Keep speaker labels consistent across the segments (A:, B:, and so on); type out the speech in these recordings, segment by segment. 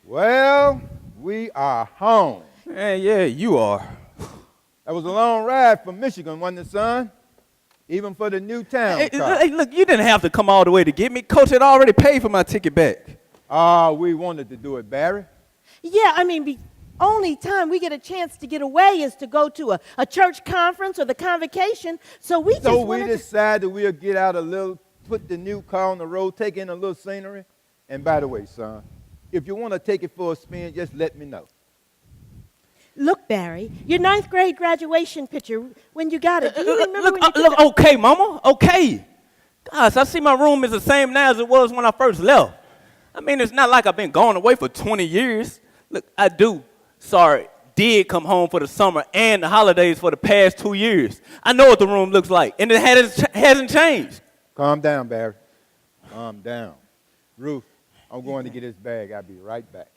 A: Well, we are home.
B: Yeah, you are.
A: That was a long ride from Michigan, wasn't it, son? Even for the Newtown car.
B: Hey, look, you didn't have to come all the way to get me. Coach had already paid for my ticket back.
A: We wanted to do it, Barry.
C: Yeah, I mean, the only time we get a chance to get away is to go to a church conference or the convocation. So we
A: decided we'll get out a little, put the new car on the road, take in a little scenery. And by the way, son, if you want to take it for a spin, just let me know.
C: Look, Barry, your 9th grade graduation picture, when you got it, do you remember
B: Look, okay, Mama, okay. Gosh, I see my room is the same now as it was when I first left. I mean, it's not like I've been gone away for 20 years. Look, did come home for the summer and the holidays for the past 2 years. I know what the room looks like, and it hasn't changed.
A: Calm down, Barry. Calm down. Ruth, I'm going to get his bag. I'll be right back.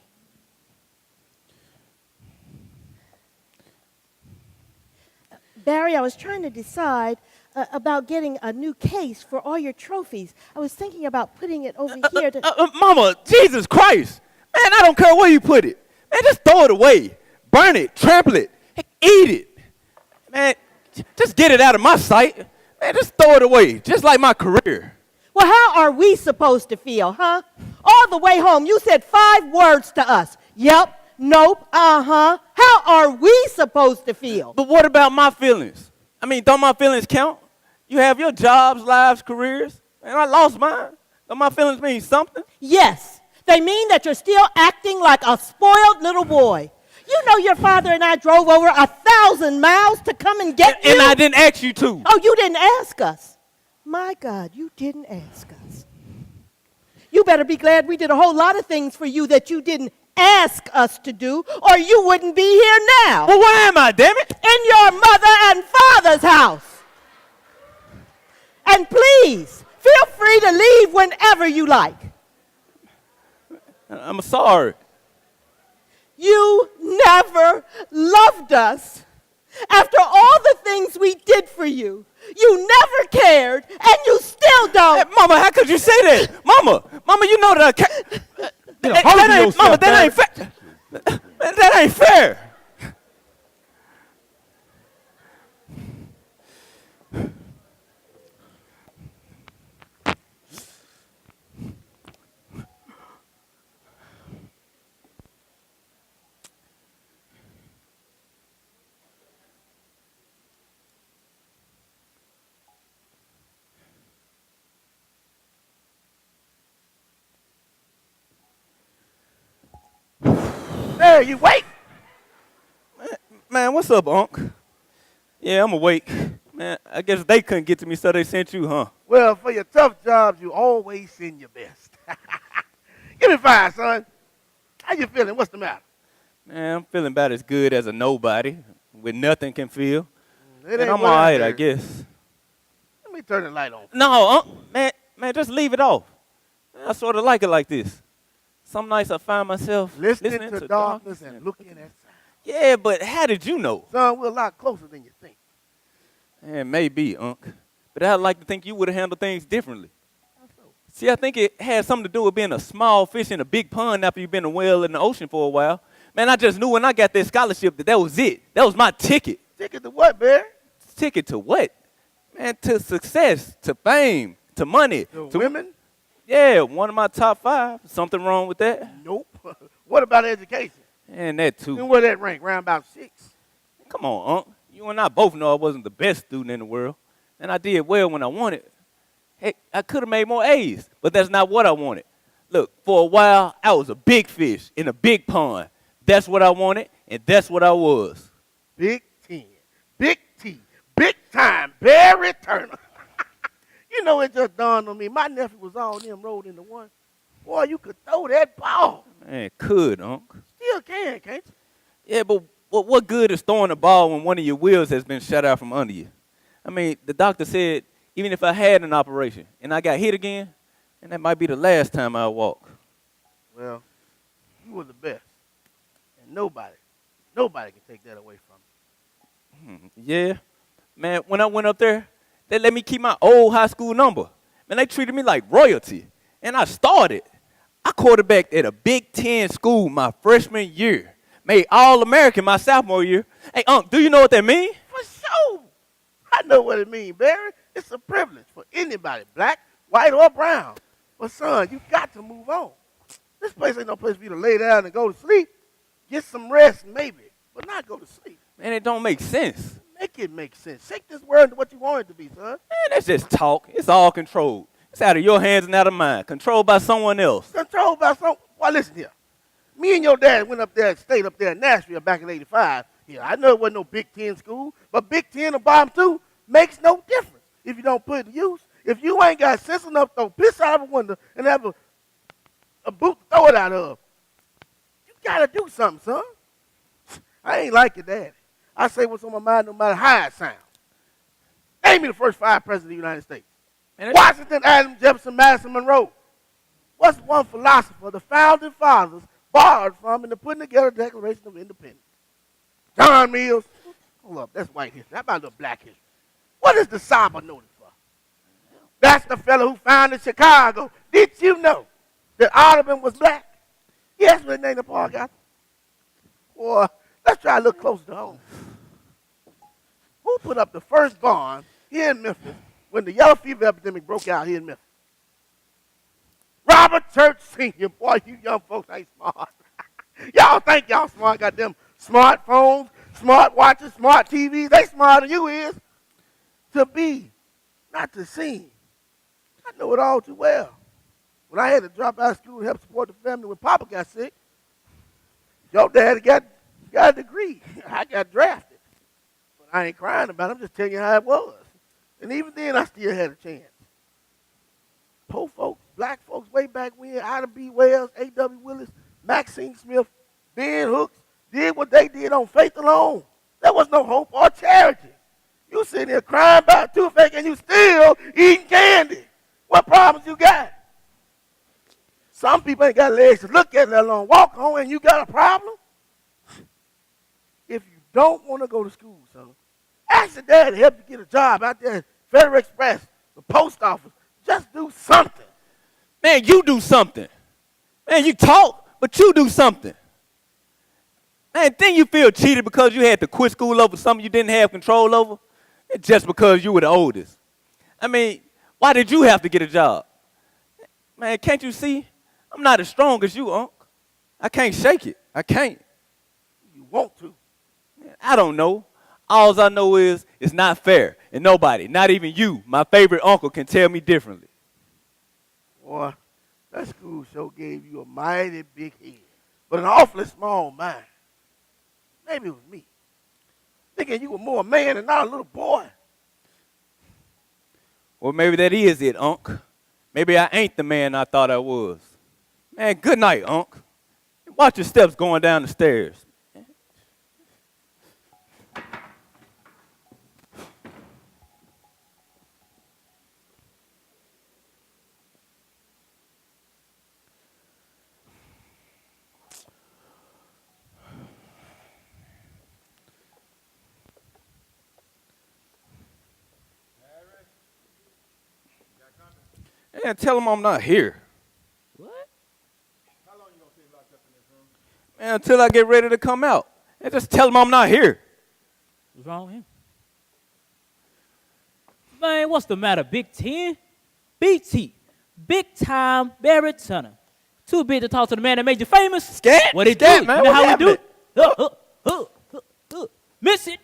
C: Barry, I was trying to decide about getting a new case for all your trophies. I was thinking about putting it over here to...
B: Mama, Jesus Christ. Man, I don't care where you put it. Man, just throw it away. Burn it, trample it, eat it. Man, just get it out of my sight. Man, just throw it away, just like my career.
C: Well, how are we supposed to feel, huh? All the way home, you said 5 words to us. Yep, nope, uh-huh. How are we supposed to feel?
B: But what about my feelings? I mean, don't my feelings count? You have your jobs, lives, careers, and I lost mine. Don't my feelings mean something?
C: Yes, they mean that you're still acting like a spoiled little boy. You know your father and I drove over 1,000 miles to come and get you.
B: And I didn't ask you to.
C: Oh, you didn't ask us. My God, you didn't ask us. You better be glad we did a whole lot of things for you that you didn't ask us to do, or you wouldn't be here now.
B: Well, where am I, damn it?
C: In your mother and father's house. And please, feel free to leave whenever you like.
B: I'm sorry.
C: You never loved us. After all the things we did for you, you never cared, and you still don't.
B: Hey, Mama, how could you say that? Mama, you know that I can't. Mama, that ain't fair. That ain't fair.
D: There, you wait.
B: Man, what's up, Unc? Yeah, I'm awake. Man, I guess they couldn't get to me, so they sent you, huh?
D: Well, for your tough jobs, you always send your best. Give me 5, son. How you feeling? What's the matter?
B: Man, I'm feeling about as good as a nobody with nothing can feel.
D: It
B: And I'm all right, I guess.
D: Let me turn the light on.
B: No, man, just leave it off. I sort of like it like this. Some nights I find myself
D: Listening to darkness and looking at signs.
B: Yeah, but how did you know?
D: Son, we're a lot closer than you think.
B: And maybe, Unc. But I'd like to think you would have handled things differently. See, I think it had something to do with being a small fish in a big pond after you've been a whale in the ocean for a while. Man, I just knew when I got that scholarship that was it. That was my ticket.
D: Ticket to what, Barry?
B: Ticket to what? Man, to success, to fame, to money.
D: To women?
B: Yeah, one of my top 5. Something wrong with that?
D: Nope. What about education?
B: And that too.
D: And where that rank? Round about 6.
B: Come on, Unc. You and I both know I wasn't the best student in the world. And I did well when I wanted. Heck, I could have made more A's, but that's not what I wanted. Look, for a while, I was a big fish in a big pond. That's what I wanted, and that's what I was.
D: Big 10. Big T. Big time. Barry Turner. You know, it just dawned on me. My nephew was all them rolled into one. Boy, you could throw that ball.
B: Man, could, Unc.
D: Still can, can't you?
B: Yeah, but what good is throwing a ball when one of your wheels has been shut out from under you? I mean, the doctor said even if I had an operation and I got hit again, and that might be the last time I walk.
D: Well, you were the best. And nobody can take that away from you.
B: Yeah. Man, when I went up there, they let me keep my old high school number. Man, they treated me like royalty. And I started. I quarterbacked at a Big Ten school my freshman year. Made All-American my sophomore year. Hey, Unc, do you know what that means?
D: For sure. I know what it means, Barry. It's a privilege for anybody, black, white, or brown. But, son, you got to move on. This place ain't no place for you to lay down and go to sleep. Get some rest, maybe, but not go to sleep.
B: Man, it don't make sense.
D: Make it make sense. Shake this world into what you want it to be, son.
B: Man, that's just talk. It's all controlled. It's out of your hands and out of mine. Controlled by someone else.
D: Controlled by some. Well, listen here. Me and your dad went up there and stayed up there in Nashville back in '85. Yeah, I know it wasn't no Big Ten school, but Big Ten or bottom two makes no difference if you don't put it to use. If you ain't got sense enough to throw piss out of a window and have a boot to throw it out of, you got to do something, son. I ain't like your daddy. I say what's on my mind no matter how it sounds. Name me the first 5 presidents of the United States.
B: Man,
D: Washington, Adams, Jefferson, Madison, Monroe. What's one philosopher the founding fathers borrowed from in the putting together the Declaration of Independence? John Mills. Hold up, that's white history. How about the black history? What is the Saba noted for? That's the fellow who founded Chicago. Did you know that Audubon was black? Yes, what named the park after. Boy, let's try to look closer to home. Who put up the first barn here in Memphis when the yellow fever epidemic broke out here in Memphis? Robert Church Sr. Boy, you young folks ain't smart. Y'all think y'all smart, got them smartphones, smart watches, smart TVs. They smarter than you is. To be, not to see. I know it all too well. When I had to drop out of school to help support the family when Papa got sick, your daddy got a degree. I got drafted. But I ain't crying about it. I'm just telling you how it was. And even then, I still had a chance. Poor folks, black folks way back when, Ida B. Wells, A.W. Willis, Maxine Smith, Ben Hooks, did what they did on faith alone. There was no hope or charity. You sitting there crying about toothache and you still eating candy. What problems you got? Some people ain't got legs to look at, let alone walk home, and you got a problem? If you don't want to go to school, son, ask your dad to help you get a job out there at Federal Express, the post office. Just do something.
B: Man, you do something. Man, you talk, but you do something. Man, then you feel cheated because you had to quit school over something you didn't have control over? It's just because you were the oldest. I mean, why did you have to get a job? Man, can't you see? I'm not as strong as you, Unc. I can't shake it. I can't.
D: You want to.
B: Man, I don't know. All I know is it's not fair. And nobody, not even you, my favorite uncle, can tell me differently.
D: Boy, that school show gave you a mighty big head, but an awfully small mind. Maybe it was me. Thinking you were more a man and not a little boy.
B: Well, maybe that is it, Unc. Maybe I ain't the man I thought I was. Man, good night, Unc. Watch your steps going down the stairs. Yeah, tell him I'm not here.
C: What?
A: How long you gonna stay locked up in this room?
B: Man, until I get ready to come out. And just tell him I'm not here.
E: What's wrong with him? Man, what's the matter, Big Ten? BT, big time Barry Turner. Too big to talk to the man that made you famous.
B: Scat?
E: What he
B: Scat,
E: do?
B: man,
E: You know
B: what
E: how we do
B: happened?
E: it? Miss it.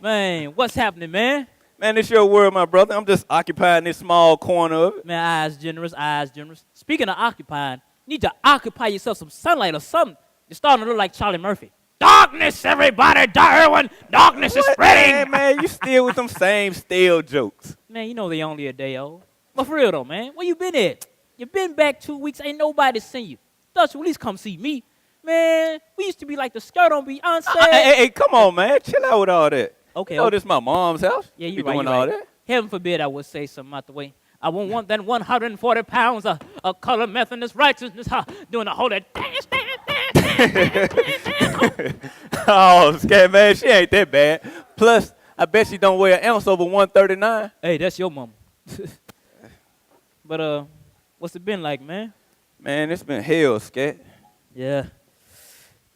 E: Man, what's happening, man?
B: Man, it's your world, my brother. I'm just occupying this small corner of it.
E: Man, eyes generous, eyes generous. Speaking of occupying, you need to occupy yourself some sunlight or something. You're starting to look like Charlie Murphy. Darkness, everybody, Darwin. Darkness is spreading.
B: Man, you still with them same stale jokes.
E: Man, you know they only a day old. But for real though, man, where you been at? You been back 2 weeks, ain't nobody seen you. Thought you at least come see me. Man, we used to be like the skirt on Beyonce.
B: Hey, come on, man. Chill out with all that.
E: Okay,
B: You know,
E: okay.
B: this is my mom's house.
E: Yeah,
B: Be
E: you're right.
B: doing
E: You're
B: all
E: right.
B: that.
E: Heaven forbid I would say something out the way. I won't want that 140 pounds of color Methodist righteousness doing a whole that dance.
B: Oh, scat man, she ain't that bad. Plus, I bet she don't weigh an ounce over 139.
E: Hey, that's your mama. But What's it been like, man?
B: Man, it's been hell, Scat.
E: Yeah.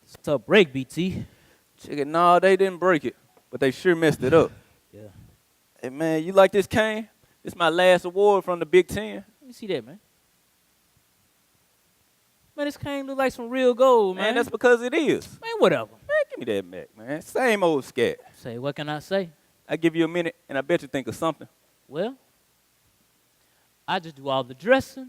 E: It's a tough break, BT.
B: Check it, nah, they didn't break it, but they sure messed it up.
E: Yeah.
B: Hey, man, you like this cane? This my last award from the Big Ten.
E: Let me see that, man. Man, this cane look like some real gold, man.
B: Man, that's because it is.
E: Man, whatever.
B: Man, give me that Mac, man. Same old Scat.
E: Say, what can I say?
B: I give you a minute, and I bet you think of something.
E: Well, I just do all the dressing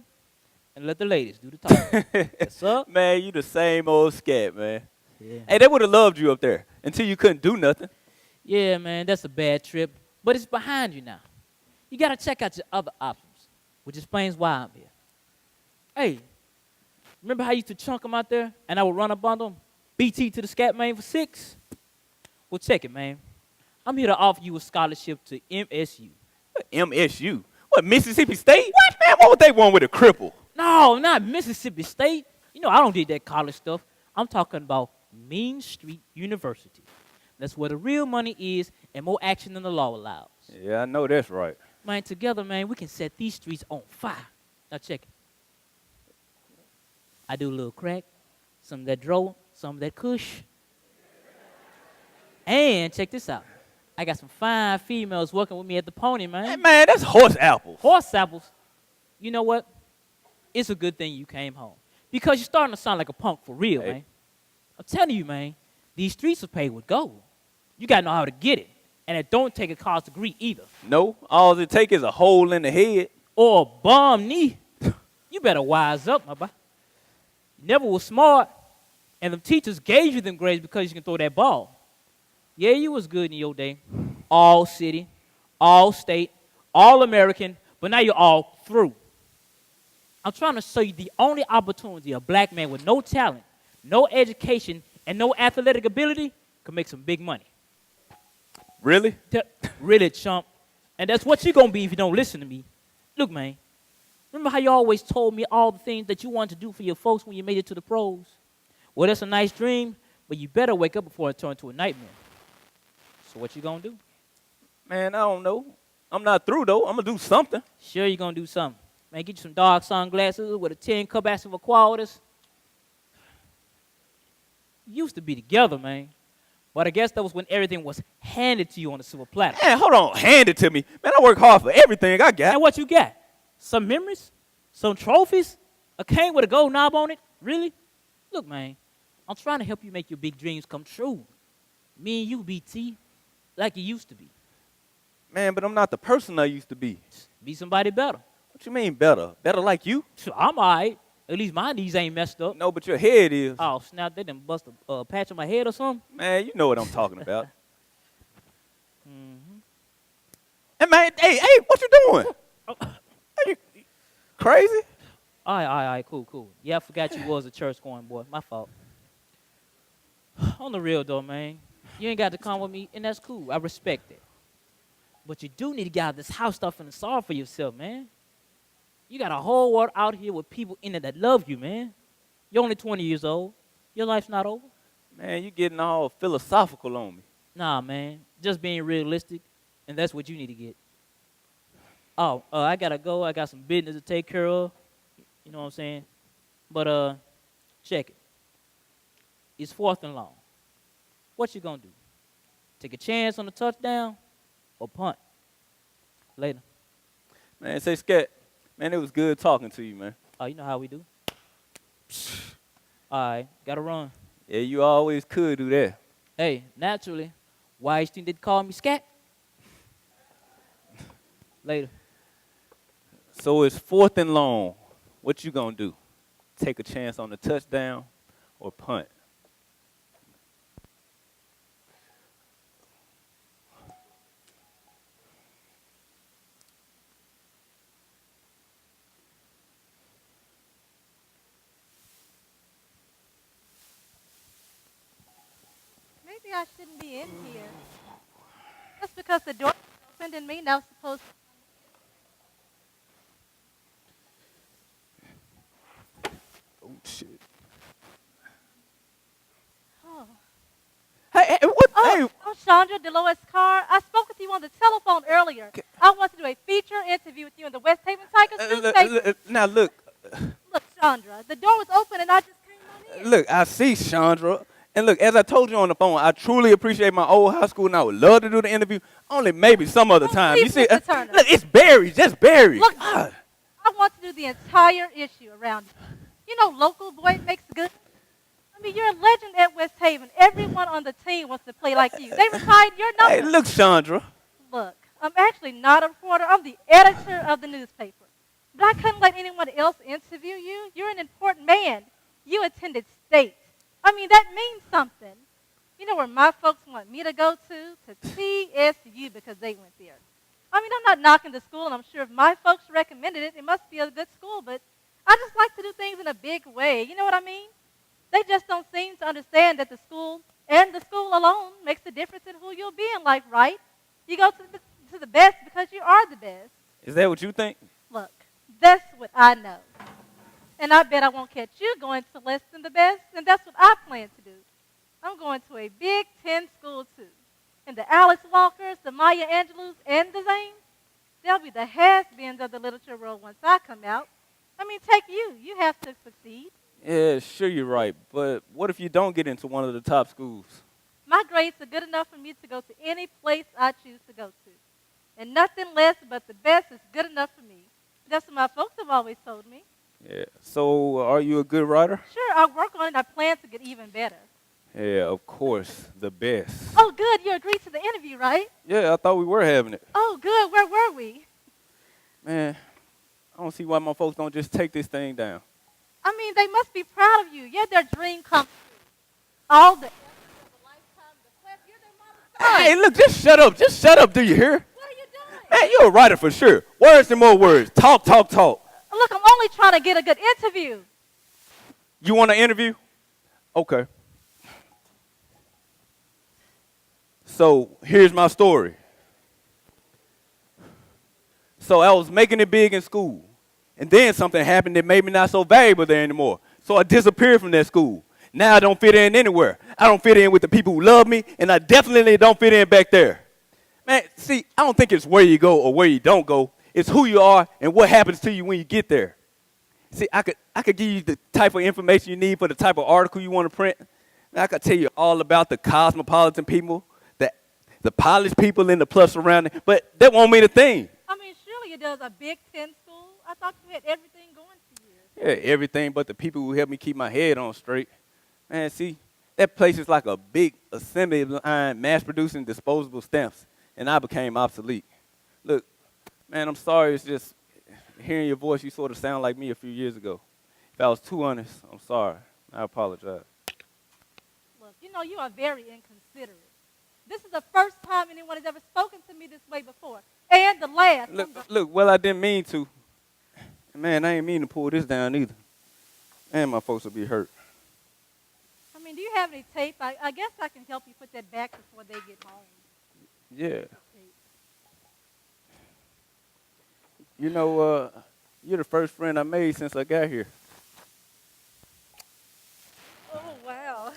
E: and let the ladies do the talking. Yes, sir.
B: Man, you the same old Scat, man.
E: Yeah.
B: Hey, they would have loved you up there until you couldn't do nothing.
E: Yeah, man, that's a bad trip. But it's behind you now. You got to check out your other options, which explains why I'm here. Hey, remember how I used to chunk them out there and I would run up on them? BT to the Scat man for 6? Well, check it, man. I'm here to offer you a scholarship to MSU.
B: What, MSU? What, Mississippi State? What, man? What would they want with a cripple?
E: No, not Mississippi State. You know, I don't do that college stuff. I'm talking about Mean Street University. That's where the real money is and more action than the law allows.
B: Yeah, I know that's right.
E: Man, together, man, we can set these streets on fire. Now check it. I do a little crack, some of that dro, some of that kush. And check this out. I got some fine females working with me at the pony,
B: Hey,
E: man.
B: man, that's horse apples.
E: Horse apples. You know what? It's a good thing you came home. Because you're starting to sound like a punk for real,
B: Hey.
E: man. I'm telling you, man, these streets are paved with gold. You got to know how to get it. And it don't take a college degree either.
B: No, all it take is a hole in the head.
E: Or a bum knee. You better wise up, my boy. You never was smart, and the teachers gave you them grades because you can throw that ball. Yeah, you was good in your day. All city, all state, all American, but now you're all through. I'm trying to show you the only opportunity a black man with no talent, no education, and no athletic ability can make some big money.
B: Really?
E: Really, chump. And that's what you're going to be if you don't listen to me. Look, man, remember how you always told me all the things that you wanted to do for your folks when you made it to the pros? Well, that's a nice dream, but you better wake up before it turns into a nightmare. So what you going to do?
B: Man, I don't know. I'm not through, though. I'm going to do something.
E: Sure, you're going to do something. Man, get you some dark sunglasses with a 10-cup ass of qualities. Used to be together, man. But I guess that was when everything was handed to you on a silver platter.
B: Man, hold on. Hand it to me. Man, I work hard for everything I got.
E: And what you got? Some memories? Some trophies? A cane with a gold knob on it? Really? Look, man, I'm trying to help you make your big dreams come true. Me and you, BT, like you used to be.
B: Man, but I'm not the person I used to be.
E: Be somebody better.
B: What you mean better? Better like you?
E: So I'm all right. At least my knees ain't messed up.
B: No, but your head is.
E: Oh, snap, they done bust a patch on my head or something?
B: Man, you know what I'm talking about. Hey, man, hey, what you doing? Are you crazy?
E: All right, cool. Yeah, I forgot you was a church-going boy. My fault. On the real, though, man, you ain't got to come with me, and that's cool. I respect it. But you do need to get out of this house stuff and sorry for yourself, man. You got a whole world out here with people in it that love you, man. You're only 20 years old. Your life's not over.
B: Man, you getting all philosophical on me.
E: Nah, man. Just being realistic, and that's what you need to get. Oh, I got to go. I got some business to take care of. You know what I'm saying? But, check it. It's 4th and long. What you going to do? Take a chance on the touchdown or punt? Later.
B: Man, say, Scat, man, it was good talking to you, man.
E: Oh, you know how we do. All right, got to run.
B: Yeah, you always could do that.
E: Hey, naturally, why you think they call me Scat? Later.
B: So it's 4th and long. What you gonna do? Take a chance on the touchdown or punt?
F: Maybe I shouldn't be in here. Just because the door is open didn't mean I was supposed to.
B: Oh shit!
F: Oh,
B: Hey, what? Hey,
F: I'm Chandra Dolores Carr. I spoke with you on the telephone earlier. I want to do a feature interview with you in the West Haven Tigers newspaper.
B: now look,
F: Chandra. The door was open and I just came on in.
B: Look, I see Chandra. And look, as I told you on the phone, I truly appreciate my old high school, and I would love to do the interview. Only maybe some other
F: Oh,
B: time.
F: please,
B: You see,
F: Mr. Turner.
B: look, it's Barry, just Barry.
F: Look,
B: God.
F: I want to do the entire issue around you. You know, local boy makes good. I mean, you're a legend at West Haven. Everyone on the team wants to play like you. They retired your number.
B: Hey, look, Chandra.
F: Look, I'm actually not a reporter. I'm the editor of the newspaper. But I couldn't let anyone else interview you. You're an important man. You attended state. I mean, that means something. You know where my folks want me to go to TSU because they went there. I mean, I'm not knocking the school, and I'm sure if my folks recommended it, it must be a good school, but I just like to do things in a big way. You know what I mean? They just don't seem to understand that the school and the school alone makes a difference in who you'll be in life, right? You go to the best because you are the best.
B: Is that what you think?
F: Look, that's what I know. And I bet I won't catch you going to less than the best, and that's what I plan to do. I'm going to a Big Ten school, too. And the Alex Walkers, the Maya Angelou's, and the Zanes, they'll be the has-beens of the literature world once I come out. I mean, take you. You have to succeed.
B: Yeah, sure, you're right. But what if you don't get into one of the top schools?
F: My grades are good enough for me to go to any place I choose to go to. And nothing less but the best is good enough for me. That's what my folks have always told me.
B: Yeah. So, are you a good writer?
F: Sure, I'll work on it. I plan to get even better.
B: Yeah, of course, the best.
F: Oh, good. You agreed to the interview, right?
B: Yeah, I thought we were having it.
F: Oh, good. Where were we?
B: Man, I don't see why my folks don't just take this thing down.
F: I mean, they must be proud of you. You're their dream come true. All the efforts of a lifetime, the quest, you're their mama's son.
B: Hey, look, just shut up. Just shut up, do you hear?
F: What are you doing?
B: Man, you're a writer for sure. Words and more words. Talk, talk, talk.
F: Look, I'm only trying to get a good interview.
B: You want an interview? Okay. So, here's my story. So, I was making it big in school. And then something happened that made me not so valuable there anymore. So, I disappeared from that school. Now I don't fit in anywhere. I don't fit in with the people who love me, and I definitely don't fit in back there. Man, see, I don't think it's where you go or where you don't go. It's who you are and what happens to you when you get there. See, I could give you the type of information you need for the type of article you want to print. I could tell you all about the cosmopolitan people, the polished people in the plus surrounding, but that won't mean a thing.
F: I mean, surely it does a Big Ten school. I thought you had everything going for you.
B: Yeah, everything but the people who help me keep my head on straight. Man, see, that place is like a big assembly line mass-producing disposable stamps, and I became obsolete. Look, man, I'm sorry. It's just hearing your voice, you sort of sound like me a few years ago. If I was too honest, I'm sorry. I apologize.
F: Look, you know you are very inconsiderate. This is the first time anyone has ever spoken to me this way before. And the last.
B: Look, well, I didn't mean to. Man, I ain't mean to pull this down either. And my folks will be hurt.
F: I mean, do you have any tape? I guess I can help you put that back before they get home.
B: Yeah. You know, you're the first friend I made since I got here.
F: Oh, wow.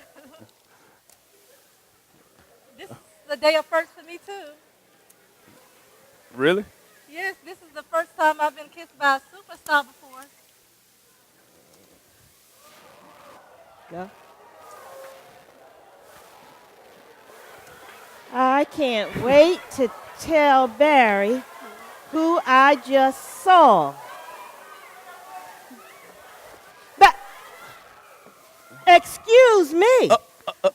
F: This is the day of first for me, too.
B: Really?
F: Yes, this is the first time I've been kissed by a superstar before.
C: Go. I can't wait to tell Barry who I just saw. But, excuse me.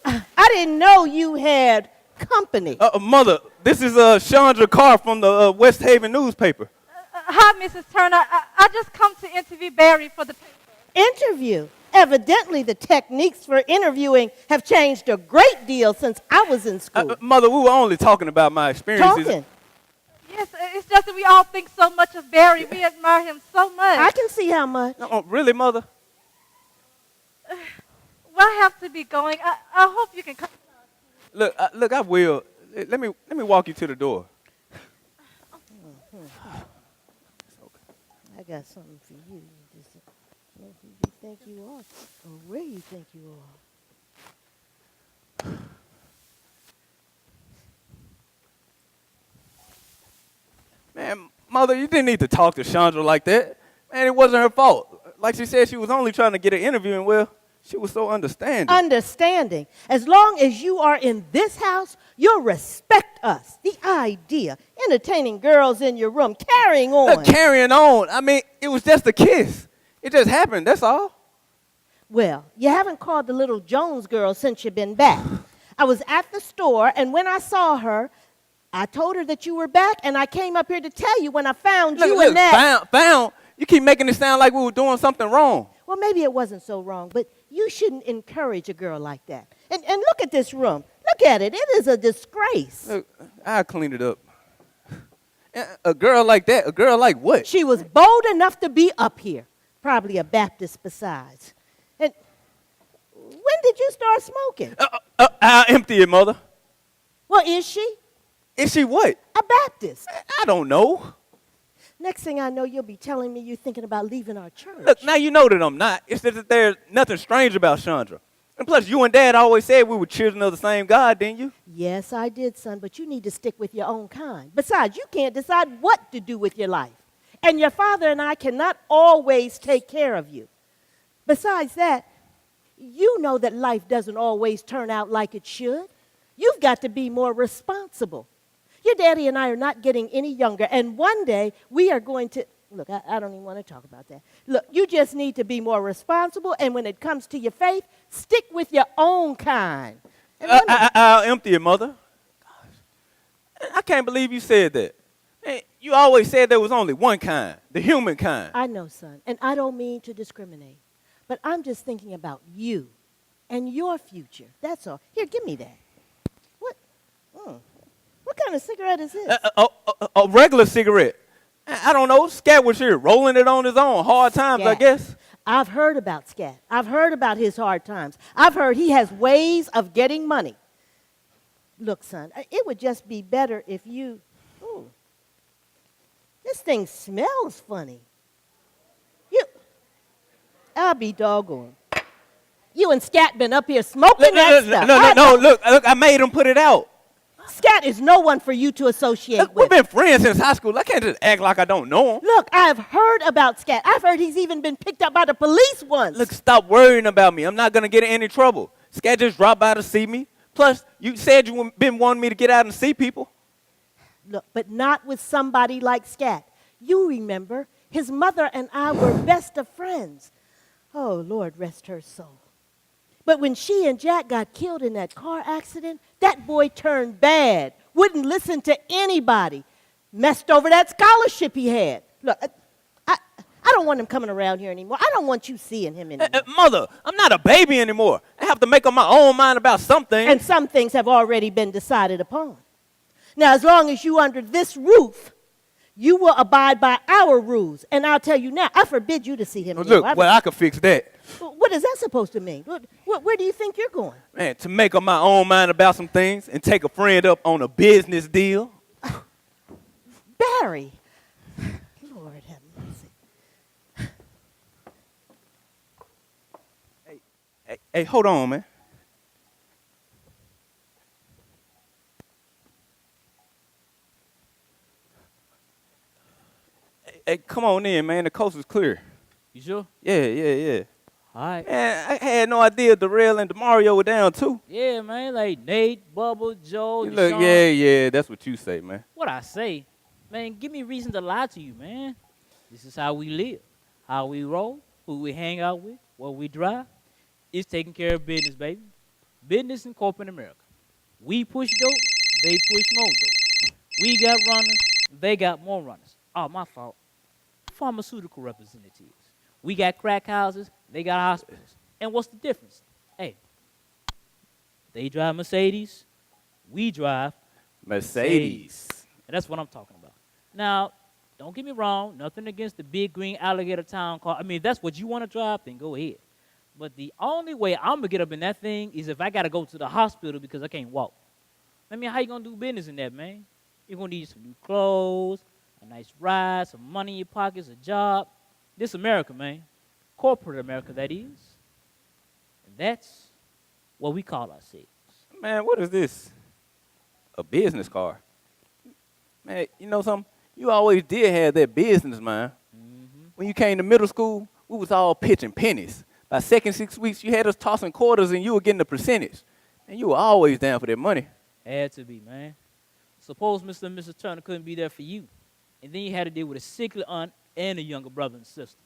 C: I didn't know you had company.
B: Mother, this is Chandra Carr from the West Haven newspaper.
F: Hi, Mrs. Turner. I just come to interview Barry for the paper.
C: Interview. Evidently, the techniques for interviewing have changed a great deal since I was in school.
B: Mother, we were only talking about my experiences.
C: Talking.
F: Yes, it's just that we all think so much of Barry. We admire him so much.
C: I can see how much.
B: Really, Mother?
F: Well, I have to be going. I hope you can come.
B: Look, I will. Let me walk you to the door.
C: I got something for you. You just know who you think you are or where you think you are.
B: Man, Mother, you didn't need to talk to Chandra like that. Man, it wasn't her fault. like she said, she was only trying to get an interview, and well, she was so understanding.
C: Understanding. As long as you are in this house, you'll respect us. The idea. Entertaining girls in your room, carrying on.
B: Look, carrying on. I mean, it was just a kiss. It just happened, that's all.
C: Well, you haven't called the little Jones girl since you've been back. I was at the store, and when I saw her, I told her that you were back, and I came up here to tell you when I found you and that.
B: Found. You keep making it sound like we were doing something wrong.
C: Well, maybe it wasn't so wrong, but you shouldn't encourage a girl like that. And look at this room. Look at it. It is a disgrace.
B: Look, I'll clean it up. A girl like that, a girl like what?
C: She was bold enough to be up here. Probably a Baptist besides. And when did you start smoking?
B: I'll empty it, mother.
C: Well, is she?
B: Is she what?
C: A Baptist.
B: I don't know.
C: Next thing I know, you'll be telling me you're thinking about leaving our church.
B: Look, now you know that I'm not. It's just that there's nothing strange about Chandra. And plus, you and Dad always said we were children of the same God, didn't you?
C: Yes, I did, son, but you need to stick with your own kind. Besides, you can't decide what to do with your life. And your father and I cannot always take care of you. Besides that, you know that life doesn't always turn out like it should. You've got to be more responsible. Your daddy and I are not getting any younger, and one day we are going to, look, I don't even want to talk about that. Look, you just need to be more responsible, and when it comes to your faith, stick with your own kind. And
B: I'll empty it, mother. Gosh. I can't believe you said that. Man, you always said there was only one kind, the human kind.
C: I know, son, and I don't mean to discriminate, but I'm just thinking about you and your future. That's all. Here, give me that. What kind of cigarette is this?
B: A regular cigarette. I don't know. Scat was here rolling it on his own. Hard times, I
C: Scat.
B: guess.
C: I've heard about Scat. I've heard about his hard times. I've heard he has ways of getting money. Look, son, it would just be better if you... Ooh, this thing smells funny. I'll be doggone. You and Scat been up here smoking that stuff.
B: No, look, I made him put it out.
C: Scat is no one for you to associate
B: Look,
C: with.
B: we've been friends since high school. I can't just act like I don't know him.
C: Look, I've heard about Scat. I've heard he's even been picked up by the police once.
B: Look, stop worrying about me. I'm not going to get in any trouble. Scat just dropped by to see me. Plus, you said you been wanting me to get out and see people.
C: Look, but not with somebody like Scat. You remember, his mother and I were best of friends. Oh, Lord, rest her soul. But when she and Jack got killed in that car accident, that boy turned bad, wouldn't listen to anybody, messed over that scholarship he had. Look, I don't want him coming around here anymore. I don't want you seeing him anymore.
B: Mother, I'm not a baby anymore. I have to make up my own mind about something.
C: And some things have already been decided upon. Now, as long as you under this roof, you will abide by our rules. And I'll tell you now, I forbid you to see him again.
B: Look, well, I can fix that.
C: What is that supposed to mean? Where do you think you're going?
B: Man, to make up my own mind about some things and take a friend up on a business deal.
C: Barry. Lord have mercy.
B: Hey, hold on, man. Hey, come on in, man. The coast is clear.
E: You sure?
B: Yeah.
E: All right.
B: Man, I had no idea Darrell and DeMario were down, too.
E: Yeah, man, like Nate, Bubba, Joe,
B: Look,
E: Deshaun.
B: yeah, that's what you say, man.
E: What I say, man, give me reason to lie to you, man. This is how we live, how we roll, who we hang out with, what we drive. It's taking care of business, baby. Business in corporate America. We push dope, they push more dope. We got runners, they got more runners. Oh, my fault. Pharmaceutical representatives. We got crack houses, they got hospitals. And what's the difference? Hey, they drive Mercedes, we drive
B: Mercedes.
E: and that's what I'm talking about. Now, don't get me wrong, nothing against the big green alligator town car. I mean, if that's what you want to drive, then go ahead. But the only way I'm going to get up in that thing is if I got to go to the hospital because I can't walk. I mean, how you going to do business in that, man? You're going to need some new clothes, a nice ride, some money in your pockets, a job. This America, man. Corporate America, that is. And that's what we call ourselves.
B: Man, what is this? A business car. Man, you know something? You always did have that business, man. When you came to middle school, we was all pitching pennies. By second 6 weeks, you had us tossing quarters and you were getting a percentage. And you were always down for that money.
E: Had to be, man. Suppose Mr. and Mrs. Turner couldn't be there for you. And then you had to deal with a sickly aunt and a younger brother and sister.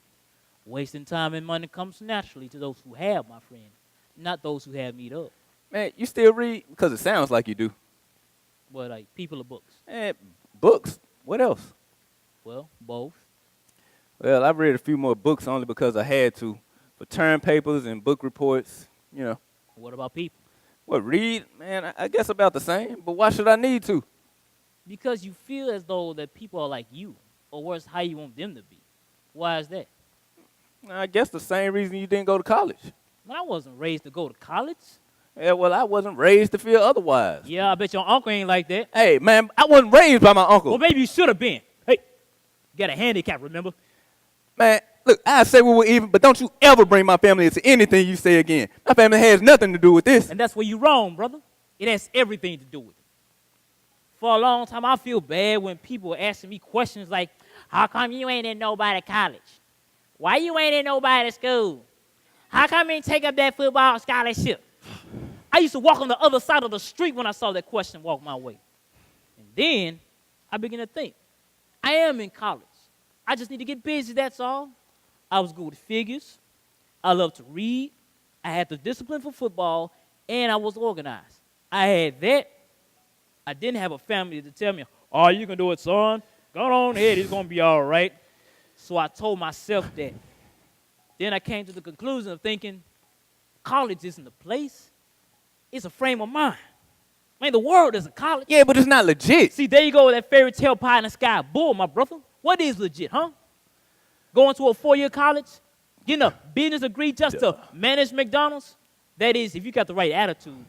E: Wasting time and money comes naturally to those who have, my friend, not those who have meet up.
B: Man, you still read? Because it sounds like you do.
E: Well, like people or books?
B: Books. What else?
E: Well, both.
B: Well, I've read a few more books only because I had to. For term papers and book reports, you know.
E: What about people?
B: What, read? Man, I guess about the same. But why should I need to?
E: Because you feel as though that people are like you, or worse, how you want them to be. Why is that?
B: I guess the same reason you didn't go to college.
E: Man, I wasn't raised to go to college.
B: Yeah, well, I wasn't raised to feel otherwise.
E: Yeah, I bet your uncle ain't like that.
B: Hey, man, I wasn't raised by my uncle.
E: Well, maybe you should have been. Hey, you got a handicap, remember?
B: Man, look, I say we were even, but don't you ever bring my family into anything you say again. My family has nothing to do with this.
E: And that's where you're wrong, brother. It has everything to do with it. For a long time, I feel bad when people are asking me questions like, how come you ain't in nobody college? Why you ain't in nobody school? How come you ain't take up that football scholarship? I used to walk on the other side of the street when I saw that question walk my way. And then I began to think, I am in college. I just need to get busy, that's all. I was good with figures. I love to read. I had the discipline for football, and I was organized. I had that. I didn't have a family to tell me, oh, you can do it, son. Go on ahead, it's going to be all right. So I told myself that. Then I came to the conclusion of thinking, college isn't a place. It's a frame of mind. Man, the world is a college.
B: Yeah, but it's not legit.
E: See, there you go with that fairy tale pie in the sky bull, my brother. What is legit, huh? Going to a 4-year college? Getting a business degree just to manage McDonald's? That is, if you got the right attitude.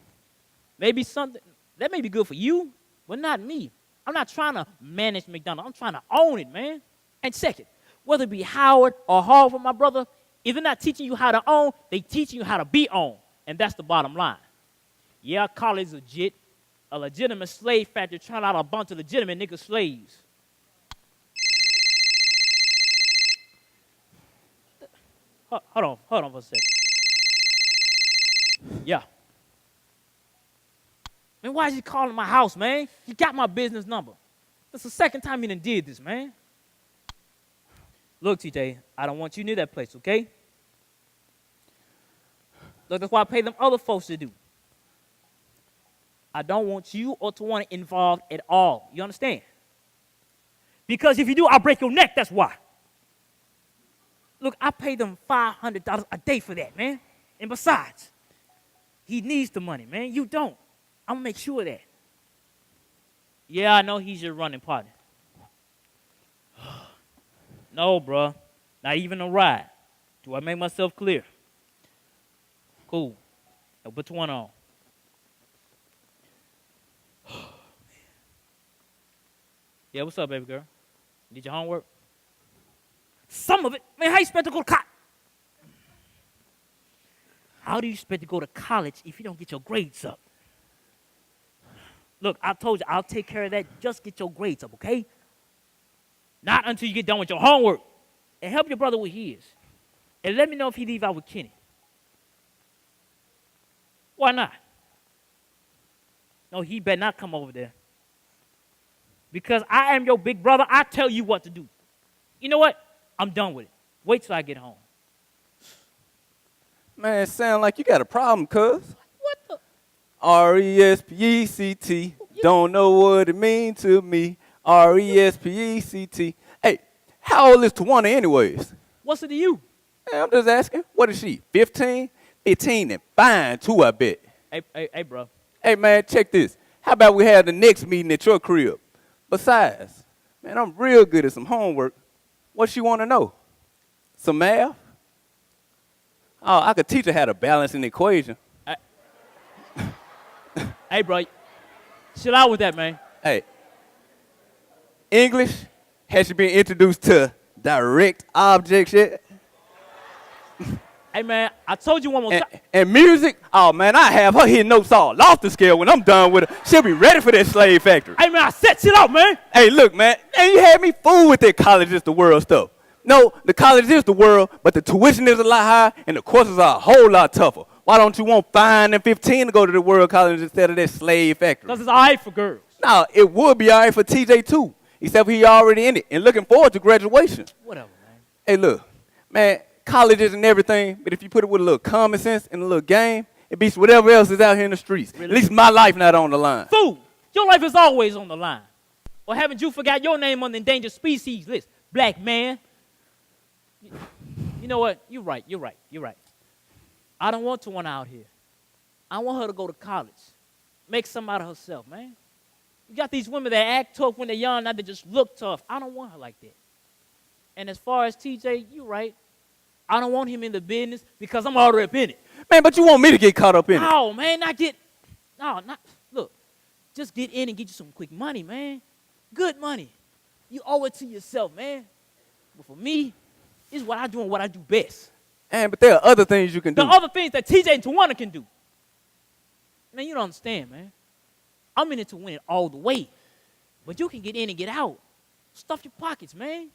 E: Maybe something, that may be good for you, but not me. I'm not trying to manage McDonald's. I'm trying to own it, man. And second, whether it be Howard or Harvard, my brother, if they're not teaching you how to own, they teaching you how to be owned. And that's the bottom line. Yeah, college is legit. A legitimate slave factory trying out a bunch of legitimate nigga slaves. Hold on for a second. Yeah. Man, why is he calling my house, man? He got my business number. That's the second time he done did this, man. Look, TJ, I don't want you near that place, okay? Look, that's why I pay them other folks to do. I don't want you or Tawana involved at all. You understand? Because if you do, I'll break your neck, that's why. Look, I pay them $500 a day for that, man. And besides, he needs the money, man. You don't. I'm going to make sure of that. Yeah, I know he's your running partner. No, bro. Not even a ride. Do I make myself clear? Cool. Now put one on. Yeah, what's up, baby girl? Did your homework? Some of it. Man, how you expect to go to college? How do you expect to go to college if you don't get your grades up? Look, I told you, I'll take care of that. Just get your grades up, okay? Not until you get done with your homework. And help your brother with his. And let me know if he leave out with Kenny. Why not? No, he better not come over there. Because I am your big brother. I tell you what to do. You know what? I'm done with it. Wait till I get home.
B: Man, it sound like you got a problem, cuz.
E: What the?
B: R-E-S-P-E-C-T. Don't know what it means to me. R-E-S-P-E-C-T. Hey, how old is Tawana anyways?
E: What's it to you?
B: Hey, I'm just asking. What is she, 15? 15 and fine, too, I bet.
E: Hey, bro.
B: Hey, man, check this. How about we have the next meeting at your crib? Besides, man, I'm real good at some homework. What she want to know? Some math? Oh, I could teach her how to balance an equation.
E: Hey, bro. Chill out with that, man.
B: Hey, English, has she been introduced to direct objects yet?
E: Hey, man, I told you one more time.
B: And music, oh, man, I have her hitting notes all off the scale when I'm done with her. She'll be ready for that slave factory.
E: Hey, man, I set shit out, man.
B: Hey, look, man, you had me fooled with that college is the world stuff. No, the college is the world, but the tuition is a lot higher and the courses are a whole lot tougher. Why don't you want 5 and 15 to go to the world college instead of that slave factory?
E: Because it's all right for girls.
B: No, it would be all right for TJ too, except he already in it and looking forward to graduation.
E: Whatever, man.
B: Hey, look, man, college isn't everything, but if you put it with a little common sense and a little game, it beats whatever else is out here in the streets.
E: Really?
B: At least my life not on the line.
E: Fool, your life is always on the line. Or haven't you forgot your name on the endangered species list, black man? You know what? You're right. I don't want one out here. I want her to go to college. Make something out of herself, man. You got these women that act tough when they're young, not they just look tough. I don't want her like that. And as far as TJ, you're right. I don't want him in the business because I'm already up in it.
B: Man, but you want me to get caught up in it.
E: No, man, look, just get in and get you some quick money, man. Good money. You owe it to yourself, man. But for me, this is what I do and what I do best.
B: Man, but there are other things you can do.
E: The other things that TJ and Tawana can do. Man, you don't understand, man. I'm in it to win it all the way. But you can get in and get out. Stuff your pockets, man.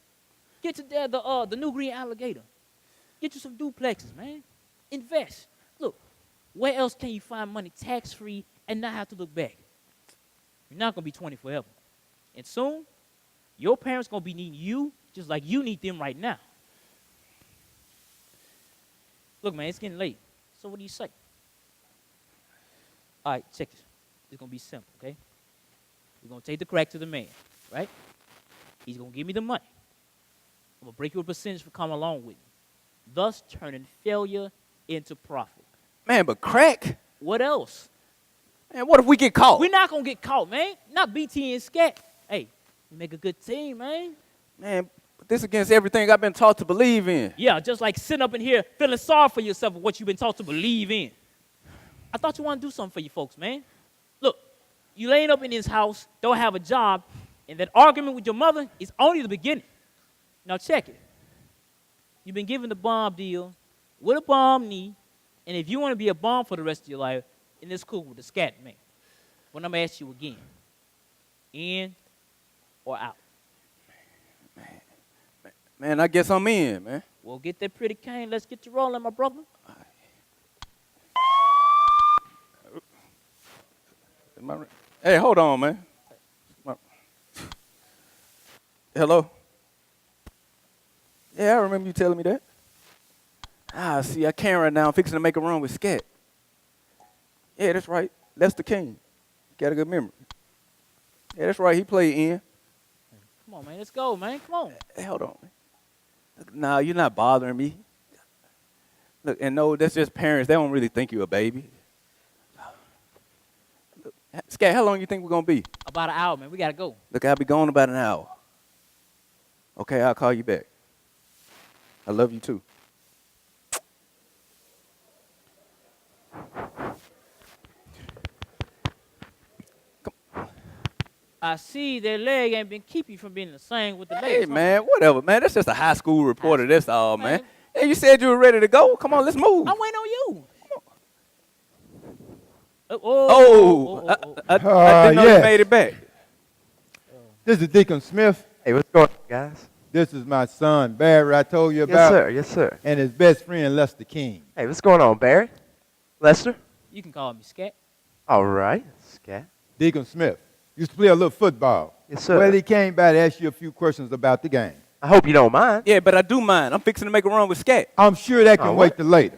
E: Get to the New Green Alligator. Get you some duplexes, man. Invest. Look, where else can you find money tax-free and not have to look back? You're not going to be 20 forever. And soon, your parents going to be needing you just like you need them right now. Look, man, it's getting late. So what do you say? All right, check this. It's going to be simple, okay? We're going to take the crack to the man, right? He's going to give me the money. I'm going to break you a percentage for coming along with me, thus turning failure into profit.
B: Man, but crack?
E: What else?
B: Man, what if we get caught?
E: We're not going to get caught, man. Not BT and Scat. Hey, we make a good team, man.
B: Man, but this against everything I've been taught to believe in.
E: Yeah, just like sitting up in here feeling sorry for yourself for what you've been taught to believe in. I thought you want to do something for you folks, man. Look, you laying up in this house, don't have a job, and that argument with your mother is only the beginning. Now check it. You've been given the bomb deal with a bomb knee, and if you want to be a bomb for the rest of your life, then it's cool with the Scat man. But I'm going to ask you again. In or out?
B: Man, I guess I'm in, man.
E: Well, get that pretty cane. Let's get you rolling, my brother.
B: Hey, hold on, man. Hello? Yeah, I remember you telling me that. See, I can't right now. I'm fixing to make a run with Scat. Yeah, that's right. Lester King. Got a good memory. Yeah, that's right. He played in.
E: Come on, man. Let's go, man. Come on.
B: Hey, hold on, man. Look, nah, you're not bothering me. Look, and no, that's just parents. They don't really think you're a baby. Look, Scat, how long you think we're going to be?
E: About an hour, man. We got to go.
B: Look, I'll be gone about an hour. Okay, I'll call you back. I love you too.
E: I see their leg ain't been keeping you from being the same with the
B: Hey,
E: legs.
B: man, whatever, man. That's just a high school reporter. That's all, man.
E: Man.
B: Hey, you said you were ready to go. Come on, let's move.
E: I'm waiting on you.
B: I didn't know you
A: yes.
B: made it back.
A: This is Deacon Smith.
G: Hey, what's going on, guys?
A: This is my son, Barry, I told you
G: Yes,
A: about.
G: sir. Yes, sir.
A: And his best friend, Lester King.
G: Hey, what's going on, Barry? Lester?
E: You can call me Scat.
G: All right. Scat.
A: Deacon Smith. Used to play a little football.
G: Yes, sir.
A: Well, he came by to ask you a few questions about the game.
G: I hope you don't mind.
B: Yeah, but I do mind. I'm fixing to make a run with Scat.
A: I'm sure that can
G: Oh,
A: wait
G: what?
A: till later.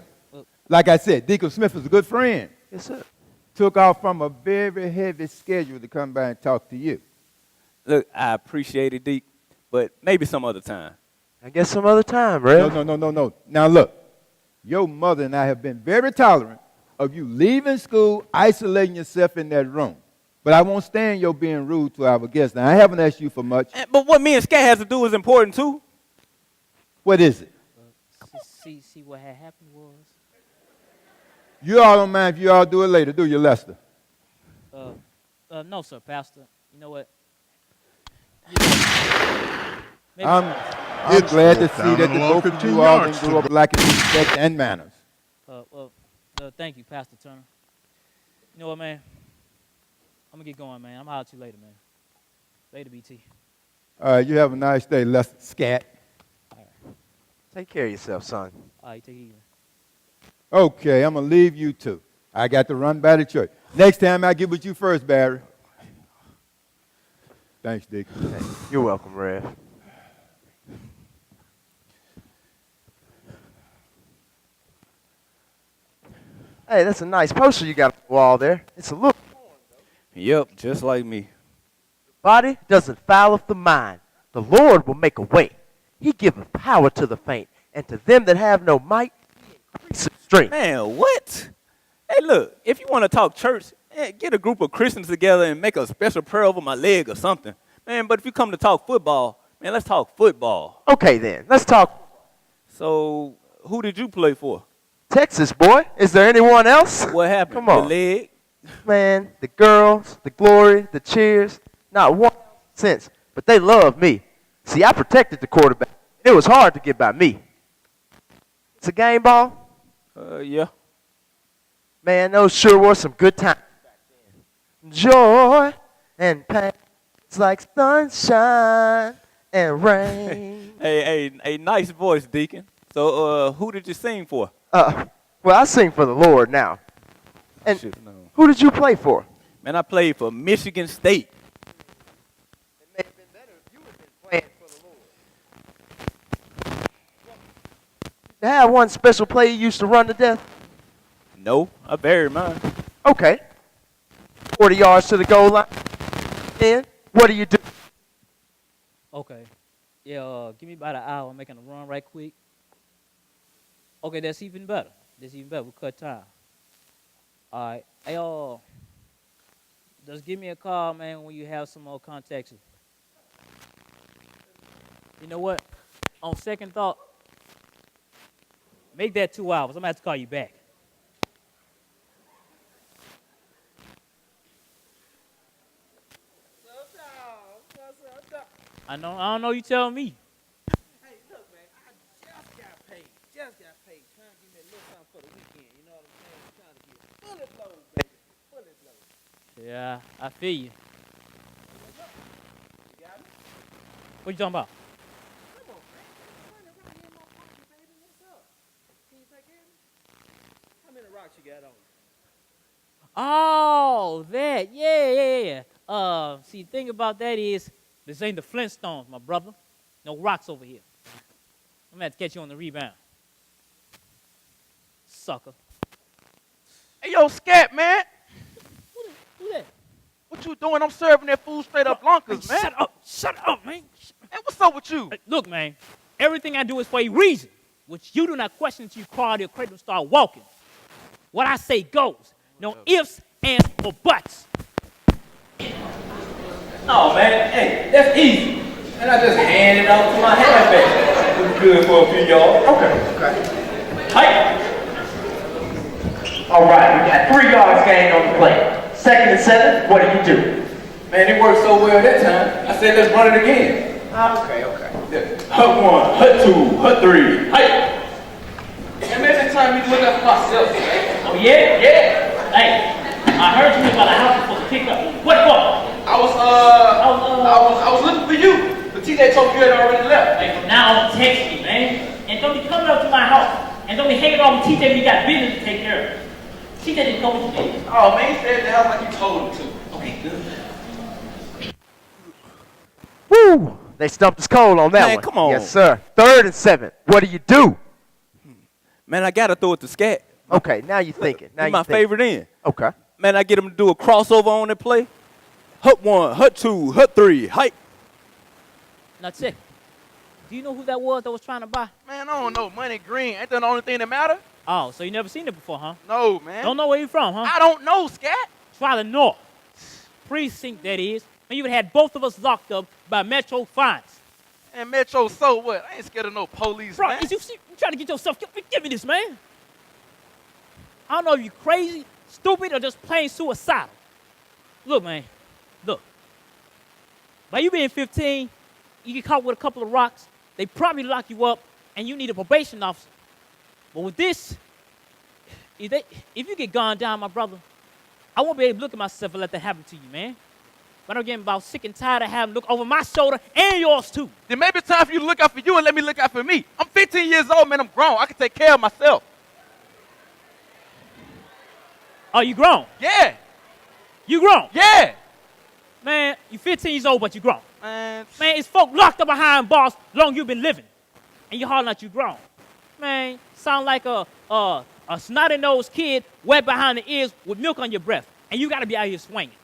A: Like I said, Deacon Smith is a good friend.
G: Yes, sir.
A: Took off from a very heavy schedule to come by and talk to you.
B: Look, I appreciate it, Deke, but maybe some other time.
G: I guess some other time, Rev.
A: No. Now look, your mother and I have been very tolerant of you leaving school, isolating yourself in that room. But I won't stand your being rude to our guests. Now, I haven't asked you for much.
B: But what me and Scat has to do is important, too.
A: What is it?
E: See what had happened was.
A: You all don't mind if you all do it later, do you, Lester?
E: No, sir, Pastor. You know what?
A: I'm glad to see that the both of you all done grew up lacking respect and manners.
E: Thank you, Pastor Turner. You know what, man? I'm going to get going, man. I'm out to you later, man. Later, BT.
A: All right, you have a nice day, Lester Scat.
E: All right.
G: Take care of yourself, son.
E: All right, take it easy.
A: Okay, I'm going to leave you two. I got to run by the church. Next time I get with you first, Barry. Thanks, Dick.
G: Hey, you're welcome, Rev. Hey, that's a nice poster you got on the wall there. It's a look.
B: Yep, just like me.
G: Body doesn't foul of the mind. The Lord will make a way. He giveth power to the faint, and to them that have no might, he increaseth strength.
B: Man, what? Hey, look, if you want to talk church, get a group of Christians together and make a special prayer over my leg or something. Man, but if you come to talk football, man, let's talk football.
G: Okay, then. Let's talk
B: So, who did you play for?
G: Texas, boy. Is there anyone else?
B: What happened?
G: Come on.
B: The leg?
G: Man, the girls, the glory, the cheers, not one sense, but they love me. See, I protected the quarterback. It was hard to get by me. It's a game ball.
B: Yeah.
G: Man, those sure were some good times back then. Joy and pain. It's like sunshine and rain.
B: Hey, nice voice, Deacon. So, who did you sing for?
G: Well, I sing for the Lord now. And
B: Shoot, no.
G: who did you play for?
B: Man, I played for Michigan State.
G: It may have been better if you had been playing for the Lord. You have one special play you used to run to death?
B: No, I buried mine.
G: Okay. 40 yards to the goal line. Then, what do you do?
E: Okay. Yeah, give me about an hour. I'm making a run right quick. Okay, that's even better. That's even better. We'll cut time. All right. Hey, just give me a call, man, when you have some more contacts. You know what? On second thought, make that 2 hours. I'm going to have to call you back. I don't know you tell me.
D: Hey, look, man, I just got paid. Trying to give me a little something for the weekend. You know what I'm saying? Trying to get fully loaded, baby. Fully loaded.
E: Yeah, I feel you.
D: You got me?
E: What you talking about?
D: Come on, man. Running around here in my pocket, baby. What's up? Can you take care of me? How many rocks you got on you?
E: Oh, that. Yeah. See, the thing about that is, this ain't the Flintstones, my brother. No rocks over here. I'm gonna have to catch you on the rebound. Sucker.
D: Hey, yo, Scat, man.
E: Who that?
D: What you doing? I'm serving that food straight up Blanca's, man.
E: Shut up, man.
D: Hey, what's up with you?
E: Hey, look, man, everything I do is for a reason, which you do not question until you crawl to your cradle and start walking. What I say goes. No ifs, ands, or buts.
B: Oh, man, hey, that's easy. And I just hand it off to my halfback. Looks good for a few yards.
H: Okay.
B: Hey,
H: All right, we got 3 yards gained on the play. 2nd and 7, what do you do?
B: man, it worked so well that time. I said, let's run it again.
H: Okay.
B: Hut one, hut two, hut three. Hey. And man, it's time me to look out for myself, man.
E: Oh, yeah? Yeah. Hey, I heard you was about a house before the pickup. What for?
B: I was looking for you. But TJ told me you had already left.
E: Hey, from now on, text me, man. And don't be coming up to my house. And don't be hanging off with TJ when you got business to take care of. TJ didn't know what you did.
B: Oh, man, he said the hell like you told him to. Okay, good.
G: Woo! They stumped us cold on that
B: Man,
G: one.
B: come on.
G: Yes, sir. 3rd and 7. What do you do?
B: Man, I got to throw it to Scat.
G: Okay, now you're thinking. Now
B: He's
G: you're
B: my
G: thinking.
B: favorite end.
G: Okay.
B: Man, I get him to do a crossover on that play. Hut one, hut two, hut three, hike.
E: Now, check. Do you know who that was trying to buy?
D: Man, I don't know. Money green. Ain't that the only thing that matter?
E: Oh, so you never seen it before, huh?
D: No, man.
E: Don't know where you from, huh?
D: I don't know, Scat.
E: Try the North. Precinct, that is. And you would have had both of us locked up by Metro fines.
D: And Metro, so what? I ain't scared of no police,
E: Bro,
D: man.
E: is you trying to get yourself... Give me this, man. I don't know if you crazy, stupid, or just plain suicidal. Look, man. Look. By you being 15, you get caught with a couple of rocks, they probably lock you up, and you need a probation officer. But with this, if you get gone down, my brother, I won't be able to look at myself and let that happen to you, man. But I'm getting about sick and tired of having to look over my shoulder and yours too.
B: Then maybe it's time for you to look out for you and let me look out for me. I'm 15 years old, man. I'm grown. I can take care of myself.
E: Oh, you grown?
B: Yeah.
E: You grown?
B: Yeah.
E: Man, you 15 years old, but you grown.
B: Man,
E: Man, it's folk locked up behind bars long you been living. And you hollering at you grown. Man, sound like a snotty-nosed kid wet behind the ears with milk on your breath. And you got to be out here swinging.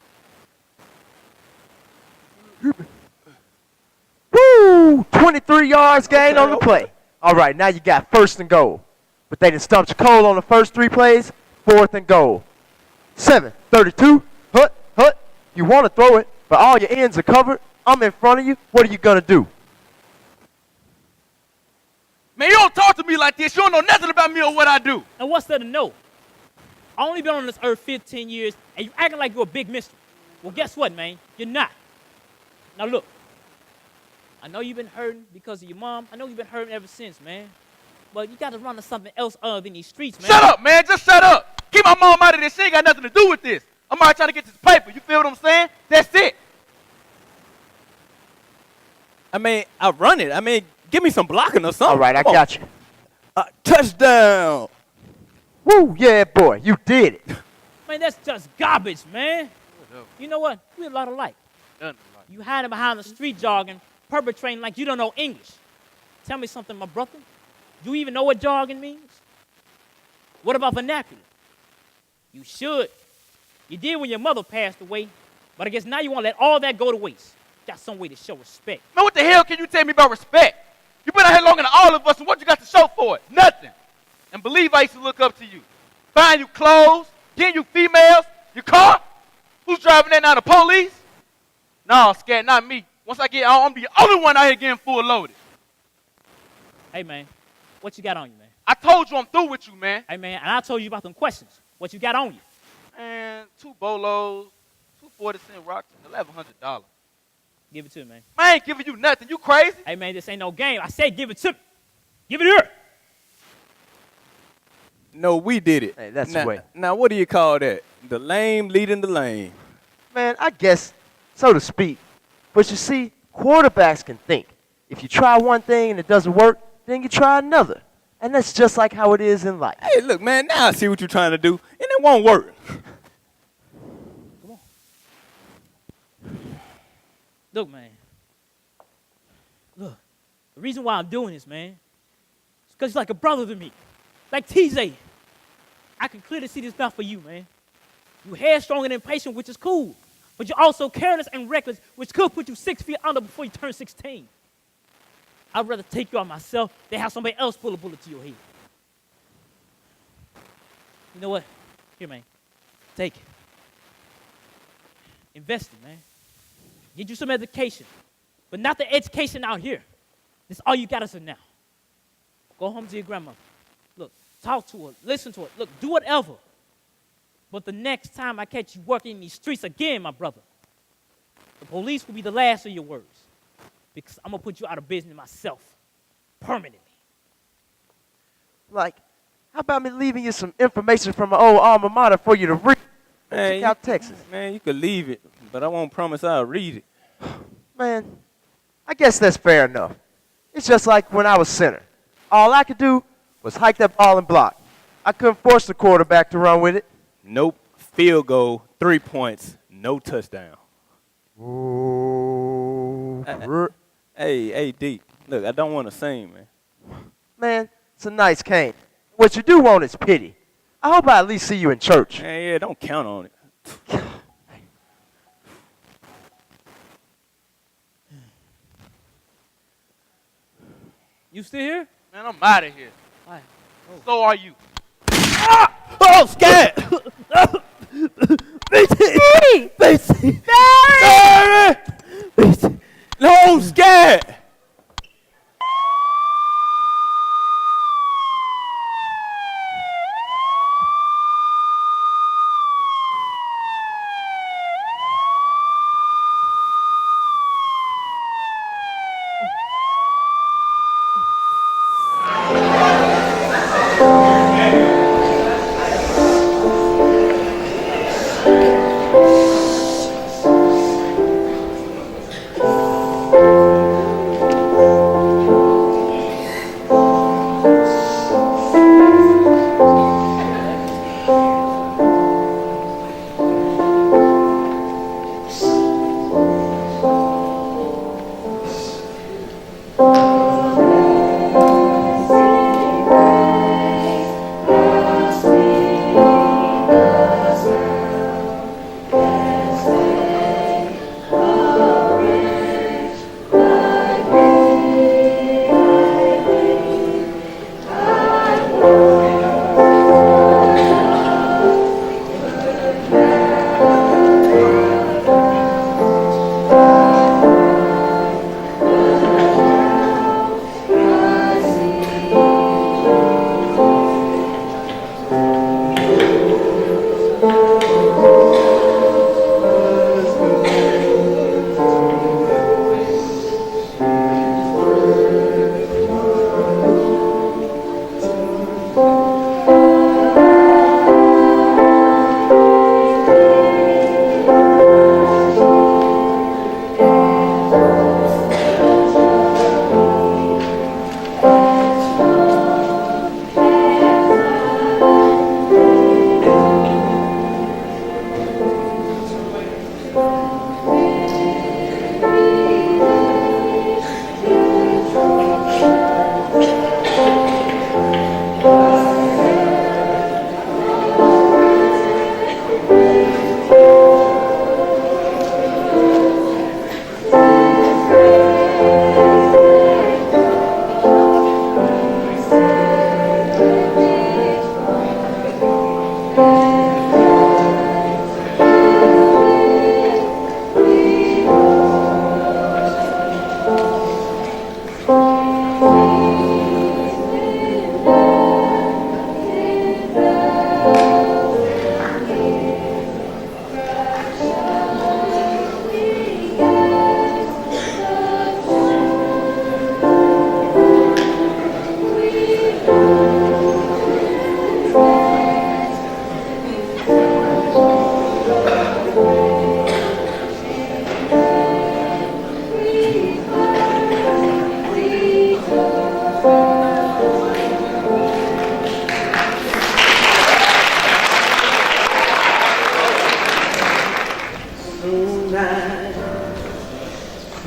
G: Woo! 23 yards gained on the play. All right, now you got 1st and goal. But they done stumped your cold on the first 3 plays. 4th and goal. 7, 32. Hut, hut. You want to throw it, but all your ends are covered. I'm in front of you. What are you going to do?
B: man, you don't talk to me like this. You don't know nothing about me or what I do.
E: And what's there to know? I only been on this earth 15 years, and you acting like you're a big mystery. Well, guess what, man? You're not. Now, look. I know you've been hurting because of your mom. I know you've been hurting ever since, man. But you got to run to something else other than these streets, man.
B: Shut up, man. Just shut up. Keep my mom out of this. She ain't got nothing to do with this. I'm out trying to get this paper. You feel what I'm saying? That's it. I mean, I run it. I mean, give me some blocking or something.
G: All right, I
B: Come on.
G: got you.
B: Touchdown.
G: Woo, yeah, boy, you did it.
E: Man, that's just garbage, man. You know what? We're a lot alike. You hiding behind the street jogging, perpetrating like you don't know English. Tell me something, my brother. Do you even know what jogging means? What about vernacular? You should. You did when your mother passed away, but I guess now you want to let all that go to waste. Got some way to show respect.
B: Man, what the hell can you tell me about respect? You been out here longer than all of us, and what you got to show for it? Nothing. And believe I used to look up to you. Buying you clothes, getting you females, your car. Who's driving that now, the police? No, scat, not me. Once I get out, I'm the only one out here getting full loaded.
E: Hey, man, what you got on you, man?
B: I told you I'm through with you, man.
E: Hey, man, and I told you about them questions. What you got on you?
B: Man, 2 bolos, 2 40-cent rocks, and $1,100.
E: Give it to me, man.
B: I ain't giving you nothing. You crazy?
E: Hey, man, this ain't no game. I said give it to me. Give it here.
B: No, we did it.
G: Hey, that's the way.
B: Now, what do you call that? The lame leading the lame.
G: Man, I guess, so to speak. But you see, quarterbacks can think. If you try one thing and it doesn't work, then you try another. And that's just like how it is in life.
B: Hey, look, man, now I see what you're trying to do, and it won't work.
E: Come on. Look, man. Look, the reason why I'm doing this, man, is because you're like a brother to me. Like TJ. I can clearly see this not for you, man. You headstrong and impatient, which is cool. But you're also careless and reckless, which could put you 6 feet under before you turn 16. I'd rather take you out myself than have somebody else pull a bullet to your head. You know what? Here, man. Take it. Invest it, man. Get you some education. But not the education out here. This is all you got us in now. Go home to your grandmother. Look, talk to her. Listen to her. Look, do whatever. But the next time I catch you working in these streets again, my brother, the police will be the last of your words. Because I'm going to put you out of business myself. Permanently.
G: Like, how about me leaving you some information from my old alma mater for you to read? Check out Texas.
B: Man, you could leave it, but I won't promise I'll read it.
G: Man, I guess that's fair enough. It's just like when I was center. All I could do was hike that ball and block. I couldn't force the quarterback to run with it.
B: Nope. Field goal, 3 points, no touchdown.
G: Ooh.
B: Hey, D. Look, I don't want to sing, man.
G: Man, it's a nice cane. What you do want is pity. I hope I at least see you in church.
B: Man, yeah, don't count on it.
E: You still here?
B: Man, I'm out of here.
E: Why?
B: So are you.
E: Oh, scared!
C: Hey!
B: No, I'm scared.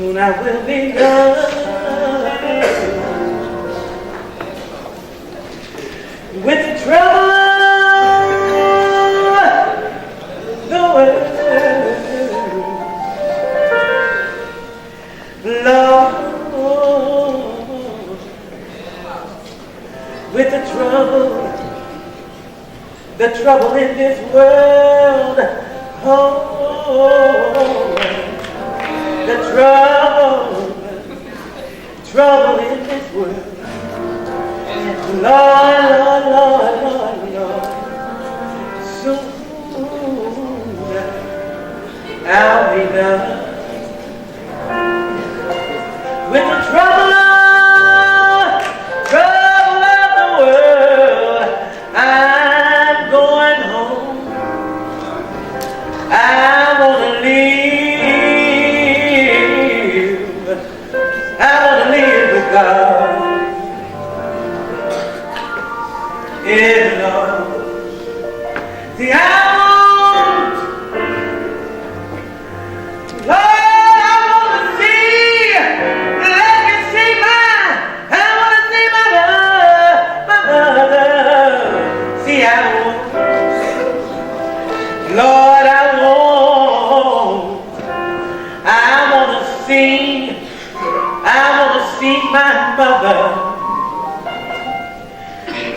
H: soon I will be done with the trouble of the world. Lord, with the trouble in this world. Oh, the trouble in this world. Lord, soon I'll be done with the trouble of the world. I'm going home. I wanna live with God. Yeah, Lord. See, I want, Lord, I wanna see, let me see I wanna see my mother. See, I want, Lord, I wanna see my mother.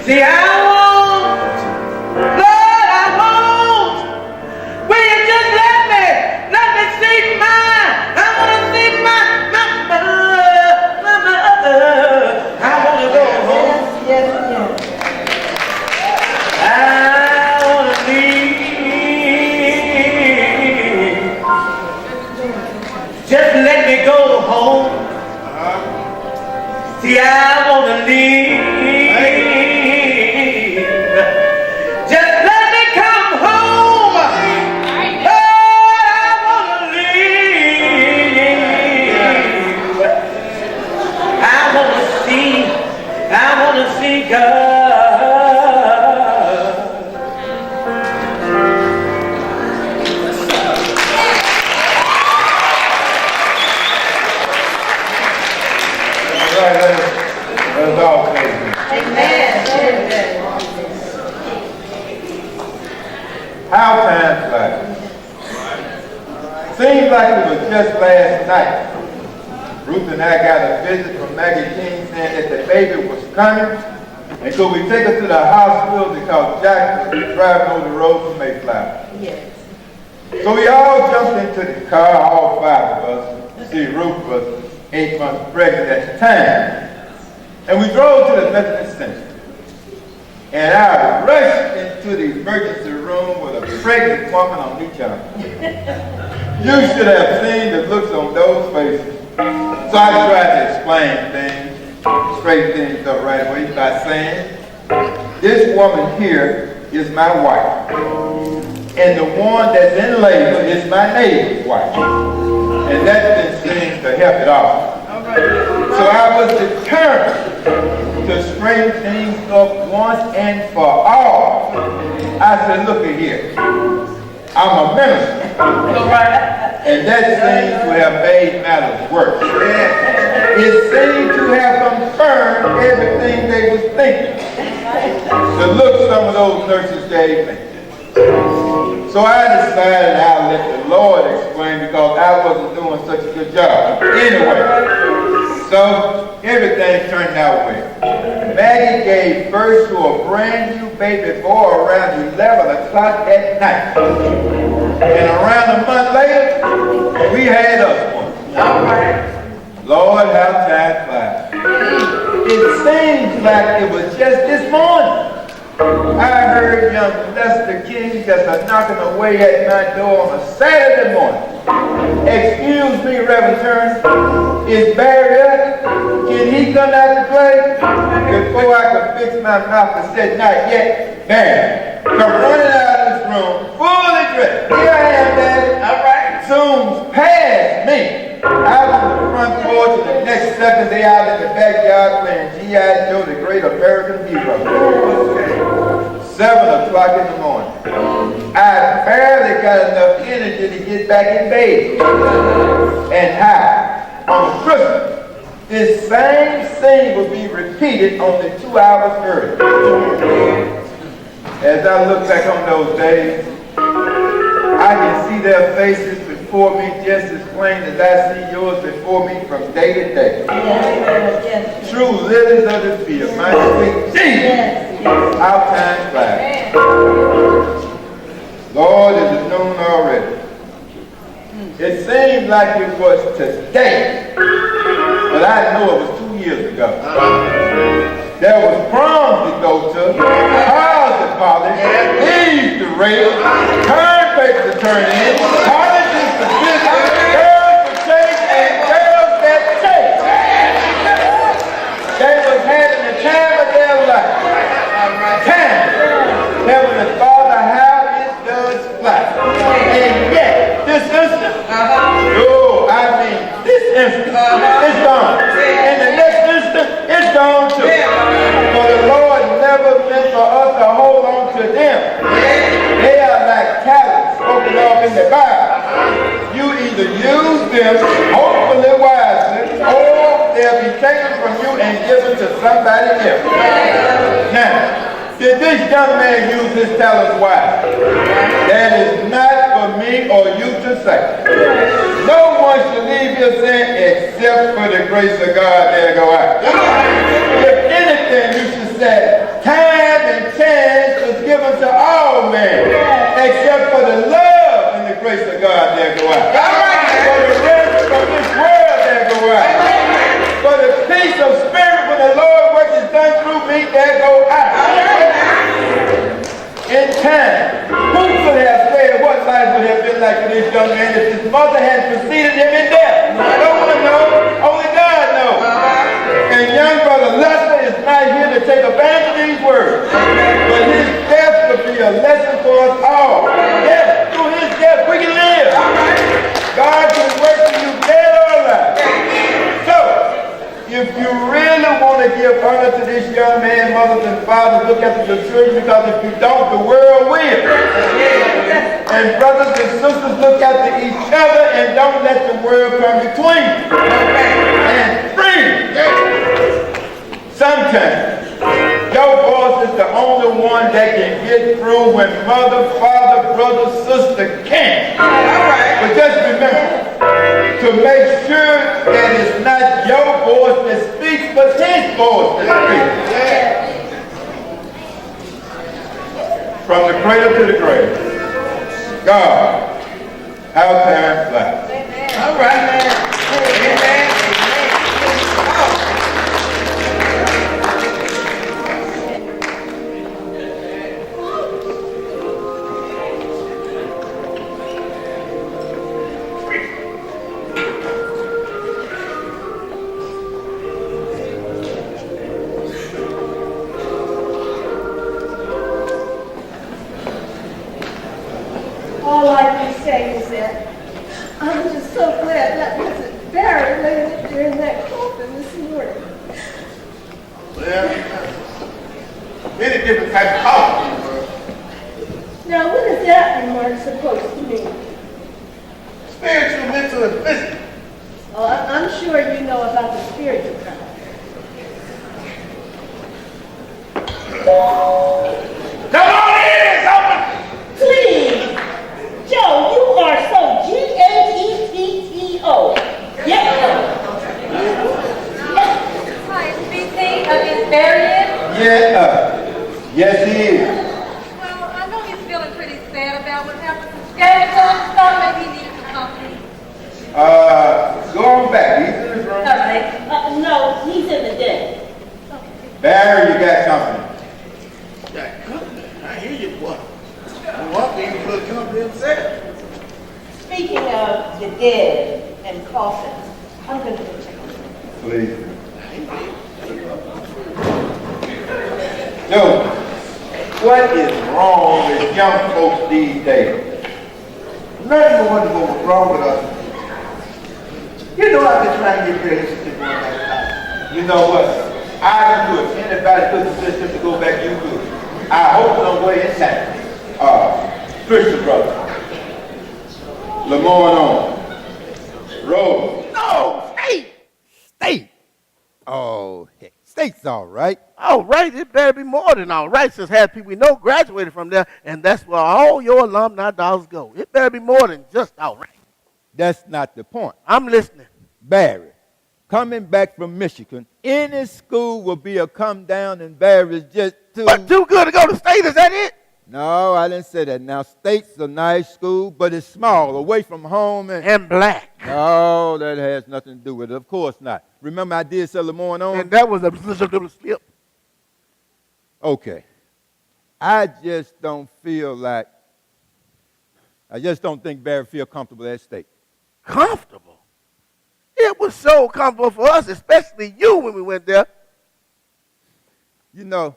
H: See, I want, Lord, I want, will you just let me see I wanna see my mother. I wanna go home.
C: Yes.
H: I wanna leave. Just let me go home. See, I wanna leave. Just let me come home. Oh, I wanna leave. I wanna see God.
A: Let's all say how time flies. Seems like it was just last night. Ruth and I got a visit from Maggie King saying that the baby was coming, and could we take her to the hospital because Jack was driving over the road from Mayflower.
C: Yes.
A: So we all jumped into the car, all 5 of us. You see, Ruth was 8 months pregnant at the time. And we drove to the Methodist Center. And I rushed into the emergency room with a pregnant woman on each arm. You should have seen the looks on those faces. So I tried to explain things, straighten things up right away by saying, this woman here is my wife. And the one that's in labor is my neighbor's wife. And that didn't seem to help at all. So I was determined to straighten things up once and for all. I said, look at here. I'm a minister. And that seems to have made matters worse. It seemed to have confirmed everything they was thinking. The look some of those nurses gave me. So I decided I'll let the Lord explain because I wasn't doing such a good job. Anyway, so everything turned out well. Maggie gave birth to a brand new baby boy around 11 o'clock at night. And around a month later, we had us one. Lord, how time flies. It seems like it was just this morning I heard young Lester King just knocking away at my door on a Saturday morning. Excuse me, Reverend Turner, is Barry up? Can he come out to play? Before I could fix my mouth and said, not yet, Barry, come running out of this room, fully dressed. Here I am, Daddy. All right. Soon's past me. Out on the front porch, and the next second they out in the backyard playing G.I. Joe, the great American hero. 7 o'clock in the morning. I barely got enough energy to get back in bed. And how? Christmas, this same scene will be repeated only 2 hours earlier. As I look back on those days, I can see their faces before me just as plain as I see yours before me from day to day. True lilies of the field, my sweet Jesus, our time flies. Lord, it is noon already. It seemed like it was today, but I know it was 2 years ago. There was proms to go to, cars to polish, leaves to rail, turn papers to turn in, colleges to visit, girls to chase, and girls that chase. They was having the time of their life. Time. That when the Father how it does fly. And yet, this instant, this instant, it's gone. And the next instant, it's gone too. For the Lord never meant for us to hold on to them. They are like talents spoken of in the Bible. You either use them, hopefully wisely, or they'll be taken from you and given to somebody else. Now, did this young man use his talents wisely? That is not for me or you to say. No one should leave here saying, except for the grace of God, there go I. If anything, you should say, time and chance was given to all men, except for the love and the grace of God, there go I. For the rest of this world, there go I. For the peace of spirit when the Lord work is done through me, there go I. In time, who could have said what life would have been like for this young man if his mother had preceded him in death? No one knows, only God knows. And young brother Lester is not here to take advantage of these words, but his death would be a lesson for us all. Yes, through his death we can live. God can work for you dead or alive. So, if you really want to give honor to this young man, mothers and fathers, look after your children, because if you don't, the world will. And brothers and sisters, look after each other and don't let the world come between. And free. Sometimes, your voice is the only one that can get through when mother, father, brother, sister can't. But just remember, to make sure that it's not your voice that speaks, but his voice that speaks. From the cradle to the grave. God, how time flies. All right, man. Amen.
C: All I can say is that I'm just so glad that wasn't Barry laying up there in that coffin this morning.
D: Well, many different types of coffee.
C: Now, what is that remark supposed to mean?
D: Spiritual, mental, and physical.
C: Oh, I'm sure you know about the spiritual kind.
D: Come on in, open!
C: Please, Joe, you are so G-A-E-T-T-O. Yes.
F: Hi, is BT against Marion?
A: Yes, he is.
F: Well, I know he's feeling pretty sad about what happened to Scandal and stuff. Maybe he needs some company.
A: Go on back. He's in his room.
F: All right.
C: No, he's in the den.
A: Barry, you got company.
D: Got company. I hear you, boy. One thing for the company himself.
C: Speaking of the dead and coffins, I'm going to go check on them.
A: Please. Joe, what is wrong with young folks these days?
D: Nothing wonderful wrong with us. You know I've been trying to get relationships one at a time.
A: You know what? I can do it. Anybody puts the system to go back, you do it. I hope some way in time. Christian brother. Lamorne on. Rose.
D: No, hey!
A: State's all right.
D: All right, it better be more than all right, since half people we know graduated from there, and that's where all your alumni dollars go. It better be more than just all right.
A: That's not the point.
D: I'm listening.
A: Barry, coming back from Michigan, any school will be a come down, and Barry's just too.
D: But too good to go to State, is that it?
A: No, I didn't say that. Now, State's a nice school, but it's small, away from home.
D: And black.
A: No, that has nothing to do with it. Of course not. Remember I did sell Lemoyne on?
D: And that was a slip.
A: Okay. I just don't think Barry feel comfortable at State.
D: Comfortable? It was so comfortable for us, especially you when we went there.
A: You know,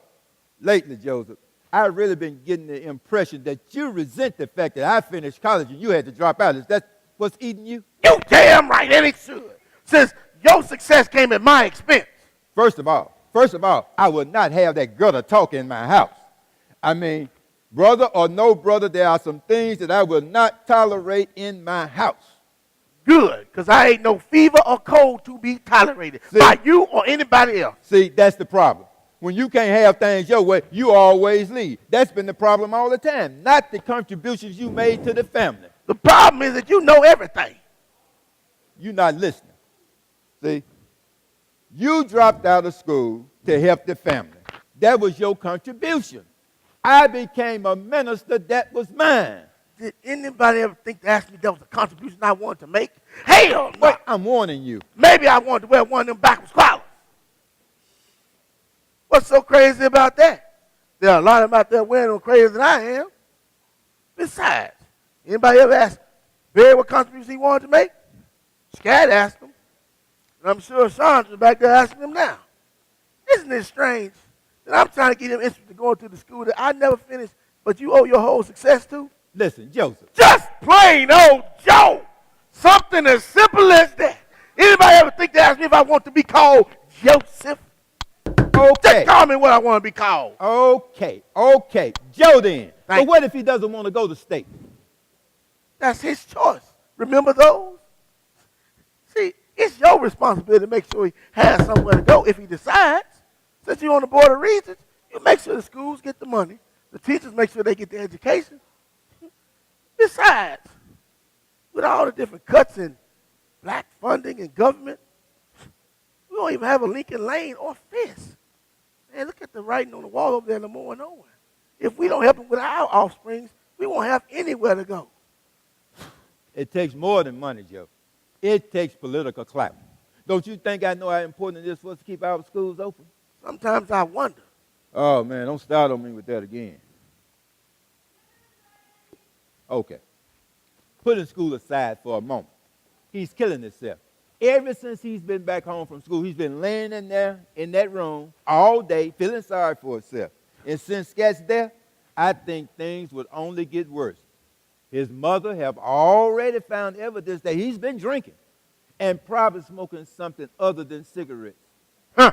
A: lately, Joseph, I've really been getting the impression that you resent the fact that I finished college and you had to drop out. Is that what's eating you?
D: You damn right, and it should. Since your success came at my expense.
A: First of all, I would not have that gutter talk in my house. I mean, brother or no brother, there are some things that I will not tolerate in my house.
D: Good, because I ain't no fever or cold to be tolerated by you or anybody else.
A: See, that's the problem. When you can't have things your way, you always leave. That's been the problem all the time, not the contributions you made to the family.
D: The problem is that you know everything.
A: You're not listening. See, you dropped out of school to help the family. That was your contribution. I became a minister. That was mine.
D: Did anybody ever think to ask me that was a contribution I wanted to make? Hell no.
A: Wait, I'm warning you.
D: Maybe I wanted to wear one of them backwards collars. What's so crazy about that? There are a lot of them out there wearing them crazier than I am. Besides, anybody ever asked Barry what contribution he wanted to make? Scat asked him. And I'm sure Sean's back there asking him now. Isn't it strange that I'm trying to get him interested in going to the school that I never finished, but you owe your whole success to?
A: Listen, Joseph.
D: Just plain old Joe. Something as simple as that. Anybody ever think to ask me if I want to be called Joseph?
A: Okay.
D: Just call me what I want to be called.
A: Okay. Joe then.
D: Thank
A: But what if he doesn't want to go to State?
D: That's his choice. Remember those? See, it's your responsibility to make sure he has somewhere to go if he decides. Since you're on the board of regents, you make sure the schools get the money. The teachers make sure they get the education. Besides, with all the different cuts in black funding and government, we don't even have a Lincoln Lane or Fisk. Man, look at the writing on the wall over there in Lemoyne Owen. If we don't help them with our offsprings, we won't have anywhere to go.
A: It takes more than money, Joe. It takes political clout. Don't you think I know how important it is for us to keep our schools open?
D: Sometimes I wonder.
A: Oh, man, don't start on me with that again. Okay. Putting school aside for a moment. He's killing himself. Ever since he's been back home from school, he's been laying in there in that room all day, feeling sorry for himself. And since Scat's there, I think things would only get worse. His mother have already found evidence that he's been drinking and probably smoking something other than cigarettes.
D: Huh.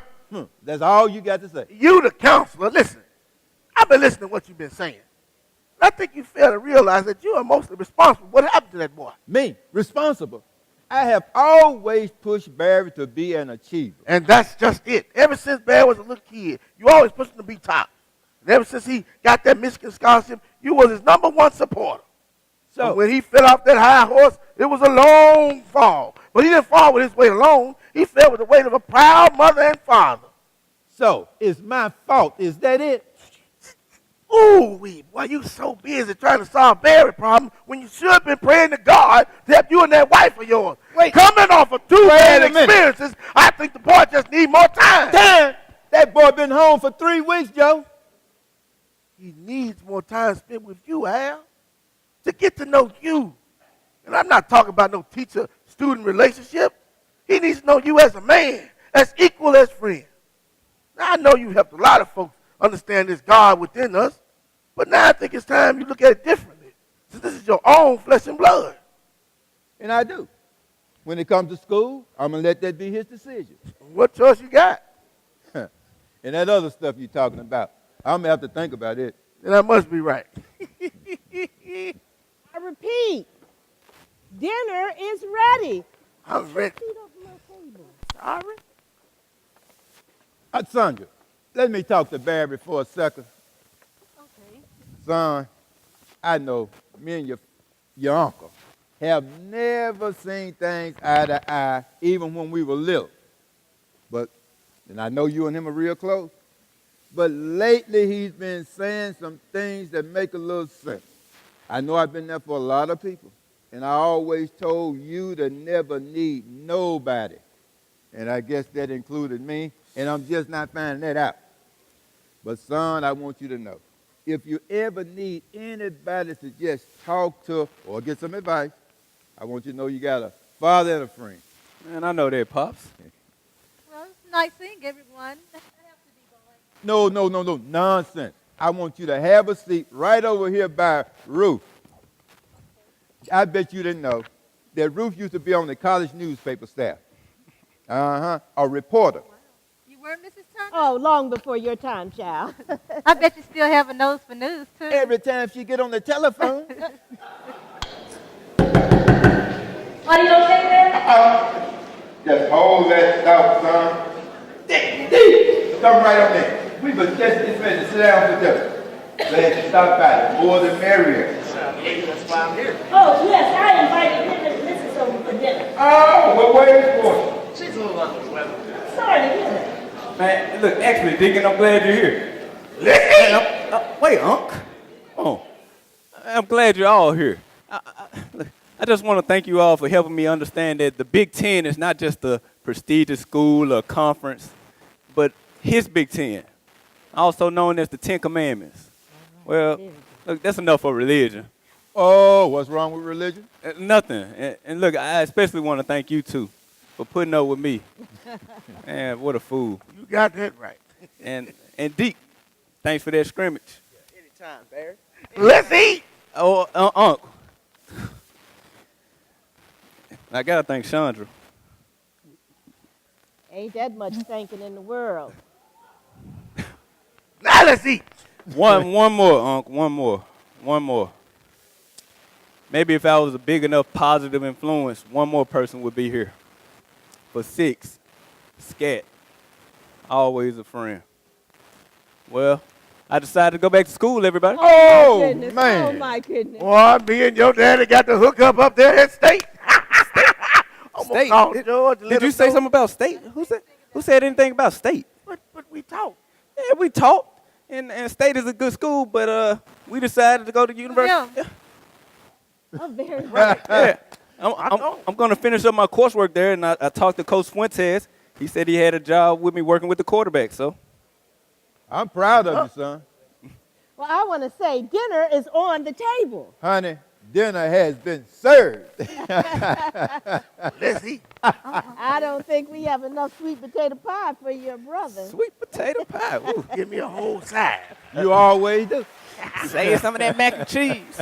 A: That's all you got to say.
D: You, the counselor, listen. I've been listening to what you've been saying. I think you fail to realize that you are mostly responsible for what happened to that boy.
A: Me, responsible. I have always pushed Barry to be an achiever.
D: And that's just it. Ever since Barry was a little kid, you always pushed him to be top. And ever since he got that Michigan scholarship, you was his #1 supporter. So when he fell off that high horse, it was a long fall. But he didn't fall with his weight alone. He fell with the weight of a proud mother and father.
A: So it's my fault. Is that it?
D: Ooh, boy, you so busy trying to solve Barry's problem when you should have been praying to God to help you and that wife of yours.
A: Wait.
D: Coming off of two bad experiences, I think the boy just need more time.
A: Time? That boy been home for 3 weeks, Joe.
D: He needs more time spent with you, Al, to get to know you. And I'm not talking about no teacher-student relationship. He needs to know you as a man, as equal as friend. Now, I know you helped a lot of folks understand this God within us, but now I think it's time you look at it differently, since this is your own flesh and blood.
A: And I do. When it comes to school, I'm going to let that be his decision.
D: What choice you got?
A: And that other stuff you're talking about, I'm going to have to think about it.
D: Then I must be right.
C: I repeat, dinner is ready.
D: I'm ready.
C: Feet off my table.
D: Sorry?
A: Sandra, let me talk to Barry for a second.
F: Okay.
A: Son, I know me and your uncle have never seen things eye to eye, even when we were little. And I know you and him are real close, but lately he's been saying some things that make a little sense. I know I've been there for a lot of people, and I always told you to never need nobody. And I guess that included me, and I'm just not finding that out. But son, I want you to know, if you ever need anybody to just talk to or get some advice, I want you to know you got a father and a friend.
B: Man, I know that, Pops.
F: Well, it's nice seeing everyone. I have to be going.
A: No, nonsense. I want you to have a seat right over here by Ruth. I bet you didn't know that Ruth used to be on the college newspaper staff. A reporter.
F: You were Mrs. Turner?
C: Oh, long before your time, child.
F: I bet you still have a nose for news, too.
A: Every time she get on the telephone.
F: Are you okay there?
A: Just hold that thought, son. Come right on in. We were just getting ready to sit down with them. Glad you stopped by. The more the merrier.
G: That's why I'm here.
I: Oh, yes, I invited him and Mrs. over for dinner.
A: Oh, well, where's for?
G: She's a little under the weather.
I: Sorry to hear that.
B: Man, look, actually, Deacon, I'm glad you're here. Wait, Unc. Oh, I'm glad you're all here. Look, I just want to thank you all for helping me understand that the Big Ten is not just a prestigious school or conference, but his Big Ten, also known as the Ten Commandments. Well, look, that's enough for religion.
A: Oh, what's wrong with religion?
B: Nothing. And look, I especially want to thank you, too, for putting up with me. Man, what a fool.
D: You got that right.
B: And Deke, thanks for that scrimmage.
G: Anytime, Barry.
D: Let's eat.
B: Oh, Unc. I got to thank Chandra.
C: Ain't that much thinking in the world.
D: Now let's eat.
B: One more, Unc. One more. Maybe if I was a big enough positive influence, one more person would be here. For 6, Scat, always a friend. Well, I decided to go back to school, everybody.
A: Oh,
C: my goodness.
A: man.
C: Oh, my goodness.
D: Boy, me and your daddy got the hook up there at State.
B: State?
D: George,
B: Did you say something about state? Who said anything about state?
D: But we talked.
B: Yeah, we talked, and state is a good school, but we decided to go to university.
F: Yeah.
C: Oh, very well.
B: Yeah. I'm going to finish up my coursework there, and I talked to Coach Fuentes. He said he had a job with me working with the quarterback, so.
A: I'm proud of you, son.
C: Well, I want to say dinner is on the table.
A: Honey, dinner has been served.
D: Let's eat.
C: I don't think we have enough sweet potato pie for your brother.
B: Sweet potato pie. Ooh.
D: Give me a whole side.
A: You always do.
B: Say some of that mac and cheese.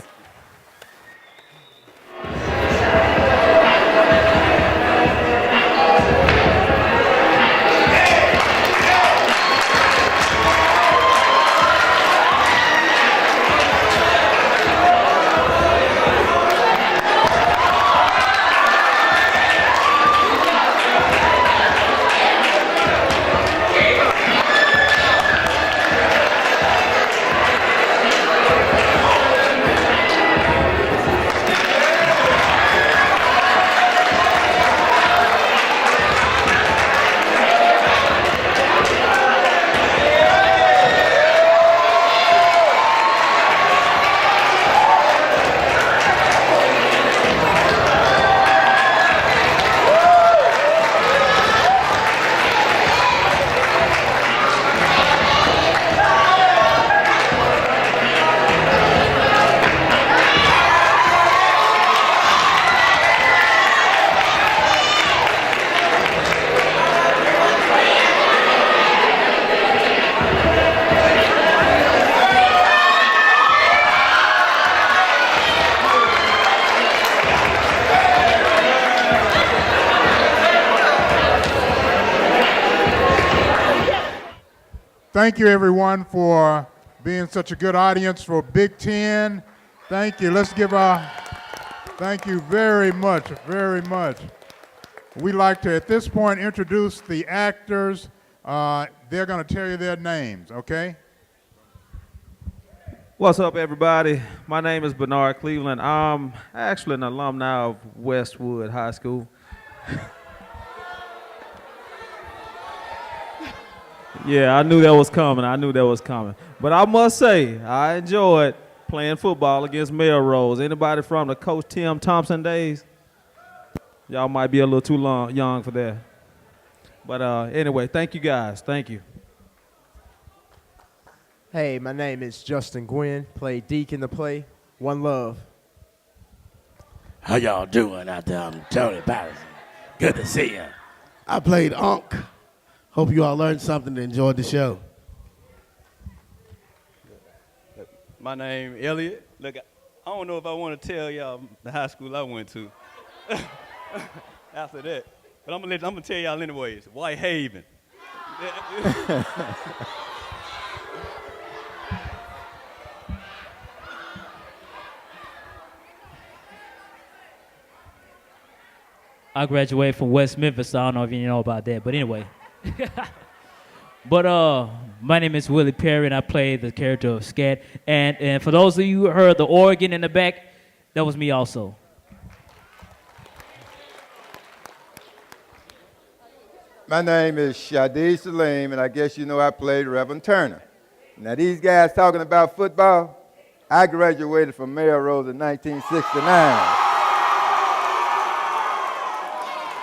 J: Thank you, everyone, for being such a good audience for Big Ten. Thank you. Let's give thank you very much, very much. We'd like to, at this point, introduce the actors They're going to tell you their names, okay?
K: What's up, everybody? My name is Bernard Cleveland. I'm actually an alumni of Westwood High School. Yeah, I knew that was coming. But I must say, I enjoyed playing football against Melrose. Anybody from the Coach Tim Thompson days? Y'all might be a little too young for that. But anyway, thank you guys. Thank you.
L: Hey, my name is Justin Gwynn. Play Deke in the play. One Love.
M: How y'all doing out there? I'm Tony Patterson. Good to see you.
N: I played Unc. Hope you all learned something and enjoyed the show.
B: My name Elliot. Look, I don't know if I want to tell y'all the high school I went to after that, but I'm gonna tell y'all anyways. Whitehaven.
E: I graduated from West Memphis, so I don't know if you know about that. But anyway. But my name is Willie Perry, and I play the character of Scat. And for those of you who heard the organ in the back, that was me also.
A: My name is Shadi Salim, and I guess you know I played Reverend Turner. Now, these guys talking about football, I graduated from Melrose in 1969.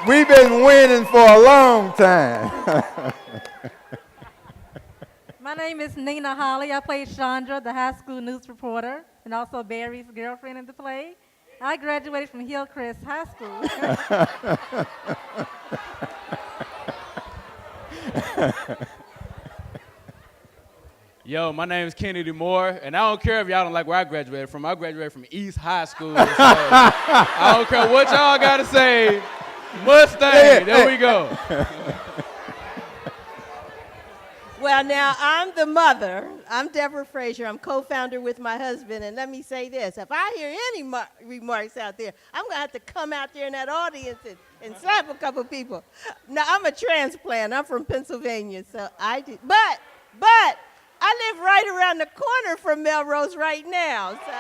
A: We've been winning for a long time.
F: My name is Nina Holly. I played Chandra, the high school news reporter, and also Barry's girlfriend in the play. I graduated from Hillcrest High School.
O: Yo, my name is Kennedy Moore, and I don't care if y'all don't like where I graduated from. I graduated from East High School. So I don't care what y'all got to say. Mustang, there we go.
C: Well, now, I'm the mother. I'm Deborah Frazier. I'm co-founder with my husband. And let me say this. If I hear any remarks out there, I'm going to have to come out there in that audience and slap a couple people. Now, I'm a transplant. I'm from Pennsylvania. So I did. But I live right around the corner from Melrose right now. So.